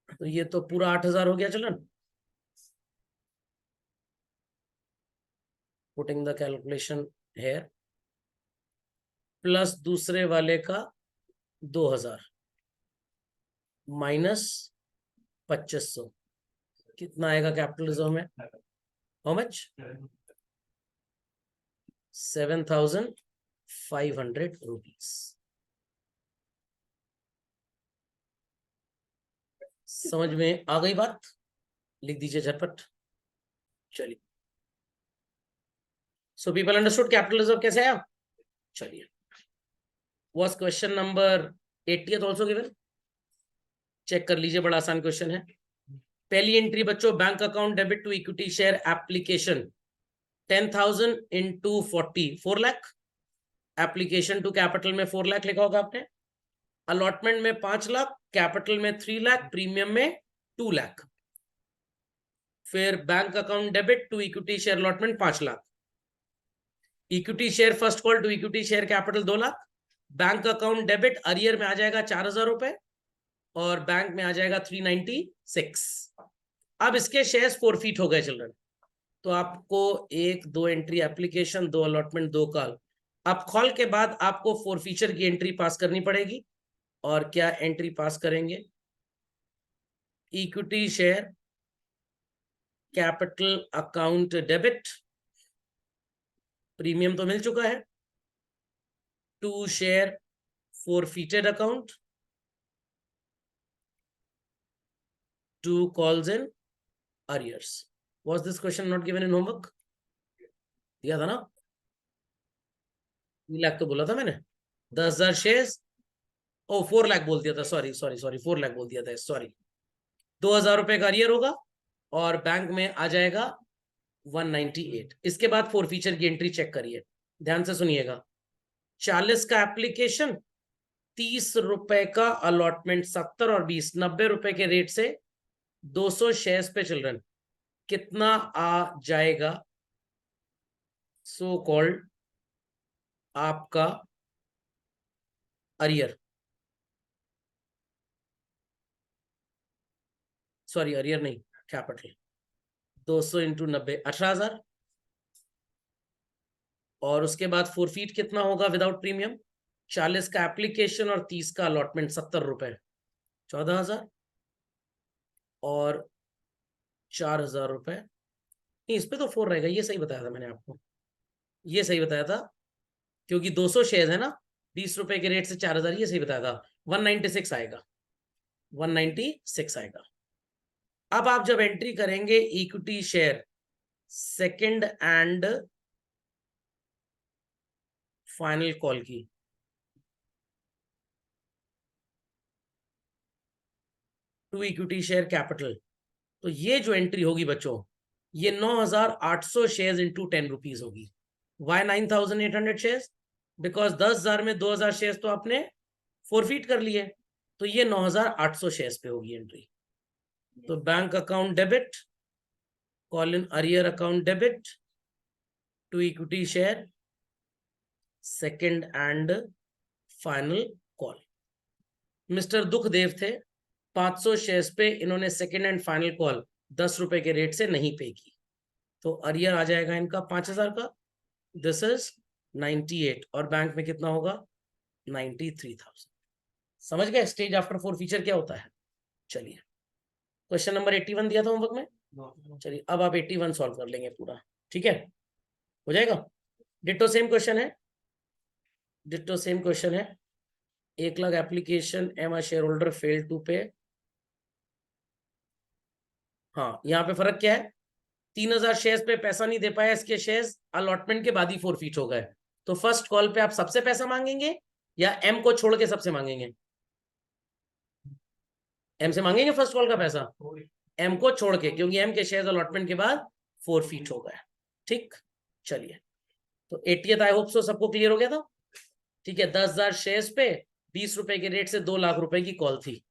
तो ये तो पूरा 8,000 हो गया चलन। Putting the calculation here, plus दूसरे वाले का 2,000 माइनस 2,500, कितना आएगा कैपिटल रिजर्व में? How much? 7,500 रुपीज। समझ में आ गई बात? लिख दीजिए झटपट। चलिए, so people understood capital reserve कैसे आया? चलिए, was question number 80th also given? Check कर लीजिए, बड़ा आसान क्वेश्चन है। पहली एंट्री बच्चों, bank account debit to equity share application 10,000 into 40, 4 lakh. Application to capital में 4 लाख लिखा होगा आपने, अलॉटमेंट में 5 लाख, कैपिटल में 3 लाख, प्रीमियम में 2 लाख। फिर bank account debit to equity share allotment 5 lakh, equity share first call to equity share capital 2 lakh, bank account debit arrear में आ जाएगा 4,000 रुपए और बैंक में आ जाएगा 396। अब इसके शेयर्स फॉरफीट हो गए चिल्ड्रन, तो आपको 1 2 एंट्री एप्लीकेशन, 2 अलॉटमेंट, 2 कॉल। अब कॉल के बाद आपको फॉरफीचर की एंट्री पास करनी पड़ेगी, और क्या एंट्री पास करेंगे? Equity share capital account debit, premium तो मिल चुका है, to share forfeited account, to calls in arrears. Was this question not given in homework? दिया था ना? 3 लाख तो बोला था मैंने, 10,000 शेयर्स, ओ 4 लाख बोल दिया था, सॉरी सॉरी सॉरी, 4 लाख बोल दिया था, सॉरी। 2,000 रुपए का अरियर होगा और बैंक में आ जाएगा 198। इसके बाद फॉरफीचर की एंट्री चेक करिए, ध्यान से सुनिएगा। 40 का एप्लीकेशन, 30 रुपए का अलॉटमेंट, 70 और 20, 90 रुपए के रेट से 200 शेयर्स पे चिल्ड्रन कितना आ जाएगा सो कॉल्ड आपका अरियर? सॉरी अरियर नहीं, कैपिटल। 200 इंटू 90, 18,000। और उसके बाद फॉरफीट कितना होगा विदाउट प्रीमियम? 40 का एप्लीकेशन और 30 का अलॉटमेंट, 70 रुपए, 14,000 और 4,000 रुपए। नहीं, इस पे तो 4 रहेगा, ये सही बताया था मैंने आपको, ये सही बताया था, क्योंकि 200 शेयर है ना, 20 रुपए के रेट से 4,000, ये सही बताया था। 196 आएगा, 196 आएगा। अब आप जब एंट्री करेंगे equity share second and final call की, टू इक्विटी शेयर कैपिटल, तो ये जो एंट्री होगी बच्चों, ये 9,800 शेयर्स इंटू 10 रुपीज होगी। Why 9,800 shares? बिकॉज 10,000 में 2,000 शेयर्स तो आपने फोरफीट कर लिए, तो ये 9,800 शेयर्स पे होगी एंट्री। तो bank account debit, calls in arrear account debit to equity share, second and final call. Mister Dukhdev थे, 500 शेयर्स पे इन्होंने सेकंड एंड फाइनल कॉल 10 रुपए के रेट से नहीं पे की, तो अरियर आ जाएगा इनका 5,000 का, दिस इज 98, और बैंक में कितना होगा 93,000। समझ गए स्टेज आफ्टर फोर फीचर क्या होता है। चलिए क्वेश्चन नंबर 81 दिया था होमवर्क में, चलिए अब आप 81 सॉल्व कर लेंगे पूरा, ठीक है, हो जाएगा। डिट्टो सेम क्वेश्चन है, डिट्टो सेम क्वेश्चन है। 1 lakh application, M I shareholder fail to pay. हाँ यहाँ पे फर्क क्या है, 3,000 शेयर्स पे पैसा नहीं दे पाया, इसके शेयर्स अलॉटमेंट के बाद ही फोरफीट हो गए। तो फर्स्ट कॉल पे आप सबसे पैसा मांगेंगे या एम को छोड़ के सबसे मांगेंगे? एम से मांगेंगे फर्स्ट कॉल का पैसा, एम को छोड़ के, क्योंकि एम के शेयर्स अलॉटमेंट के बाद फोरफीट हो गए। ठीक, चलिए तो 80th आई होप सो सबको क्लियर हो गया था। ठीक है, 10,000 शेयर्स पे 20 रुपए के रेट से 2 लाख रुपए की कॉल थी,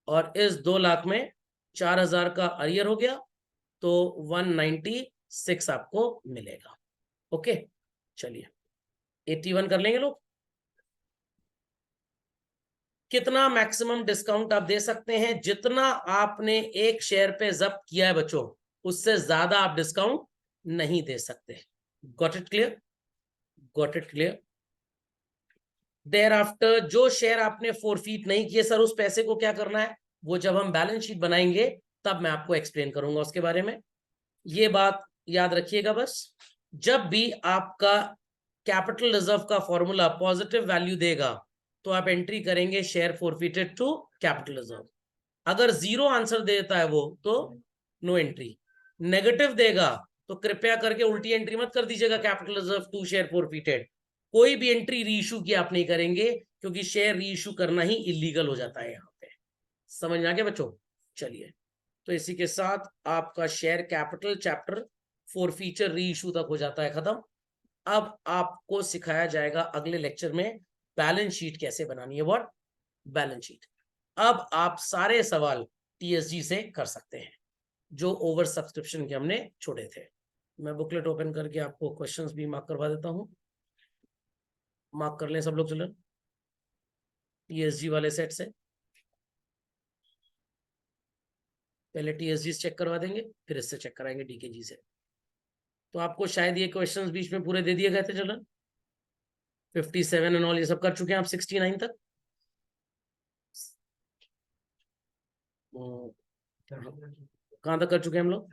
और इस 2 लाख में 4,000 का अरियर हो गया, तो 196 आपको मिलेगा। ओके चलिए 81 कर लेंगे लोग। कितना मैक्सिमम डिस्काउंट आप दे सकते हैं? जितना आपने एक शेयर पे जब्त किया है बच्चों, उससे ज्यादा आप डिस्काउंट नहीं दे सकते। Got it clear, got it clear. Thereafter जो शेयर आपने फोरफीट नहीं किए सर, उस पैसे को क्या करना है, वो जब हम बैलेंस शीट बनाएंगे तब मैं आपको एक्सप्लेन करूंगा उसके बारे में। ये बात याद रखिएगा बस, जब भी आपका कैपिटल रिजर्व का फॉर्मूला पॉजिटिव वैल्यू देगा तो आप एंट्री करेंगे share forfeited to capital reserve. अगर 0 आंसर देता है वो तो नो एंट्री, नेगेटिव देगा तो कृपया करके उल्टी एंट्री मत कर दीजिएगा, capital reserve to share forfeited. कोई भी एंट्री रीइश्यू की आप नहीं करेंगे, क्योंकि शेयर रीइश्यू करना ही इलीगल हो जाता है यहाँ पे। समझ में आ गया बच्चों? चलिए तो इसी के साथ आपका share capital chapter forfeiture reissue तक हो जाता है खत्म। अब आपको सिखाया जाएगा अगले लेक्चर में बैलेंस शीट कैसे बनानी है। व्हाट? Balance sheet. अब आप सारे सवाल टीएसजी से कर सकते हैं जो ओवर सब्सक्रिप्शन के हमने छोड़े थे। मैं बुकलेट ओपन करके आपको क्वेश्चंस भी मार्क करवा देता हूं, मार्क कर लें सब लोग चलो टीएसजी वाले सेट से। पहले टीएसजी चेक करवा देंगे, फिर इससे चेक कराएंगे डीकेजी से। तो आपको शायद ये क्वेश्चंस बीच में पूरे दे दिए गए थे चलन, 57 एंड ऑल ये सब कर चुके हैं आप 69 तक। कहां तक कर चुके हैं हम लोग?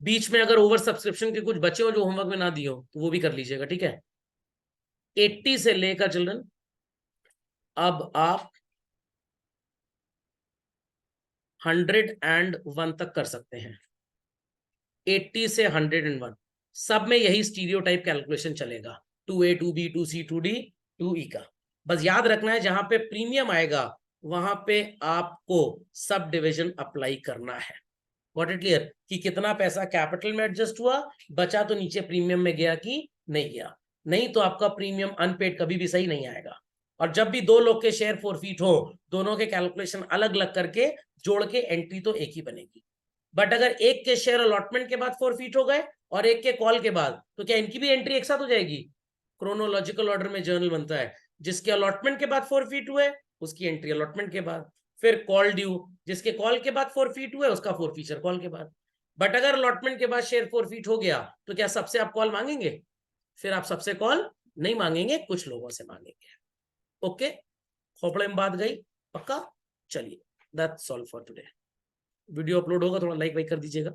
बीच में अगर ओवर सब्सक्रिप्शन के कुछ बचे हो जो होमवर्क में ना दिए हो तो वो भी कर लीजिएगा, ठीक है। 80 से लेकर चिल्ड्रन अब आप 101 तक कर सकते हैं। 80 से 101 सब में यही स्टीरियोटाइप कैलकुलेशन चलेगा, 2A 2B 2C 2D 2E का। बस याद रखना है जहां पे प्रीमियम आएगा वहां पे आपको सब डिविजन अप्लाई करना है। व्हाट इट क्लियर कि कितना पैसा कैपिटल में एडजस्ट हुआ, बचा तो नीचे प्रीमियम में गया कि नहीं गया, नहीं तो आपका प्रीमियम अनपेड कभी भी सही नहीं आएगा। और जब भी 2 लोग के शेयर फोरफीट हो, दोनों के कैलकुलेशन अलग अलग करके जोड़ के एंट्री तो एक ही बनेगी। बट अगर एक के शेयर अलॉटमेंट के बाद फोरफीट हो गए और एक के कॉल के बाद, तो क्या इनकी भी एंट्री एक साथ हो जाएगी? क्रोनोलॉजिकल ऑर्डर में जर्नल बनता है, जिसके अलॉटमेंट के बाद फोरफीट हुए उसकी एंट्री अलॉटमेंट के बाद, फिर कॉल ड्यू जिसके कॉल के बाद फोरफीट हुए उसका फोरफीचर कॉल के बाद। बट अगर अलॉटमेंट के बाद शेयर फोरफीट हो गया तो क्या सबसे आप कॉल मांगेंगे? फिर आप सबसे कॉल नहीं मांगेंगे, कुछ लोगों से मांगेंगे। ओके, खोपड़े में बात गई, पक्का? चलिए that's all for today. Video upload होगा, थोड़ा लाइक वाइक कर दीजिएगा।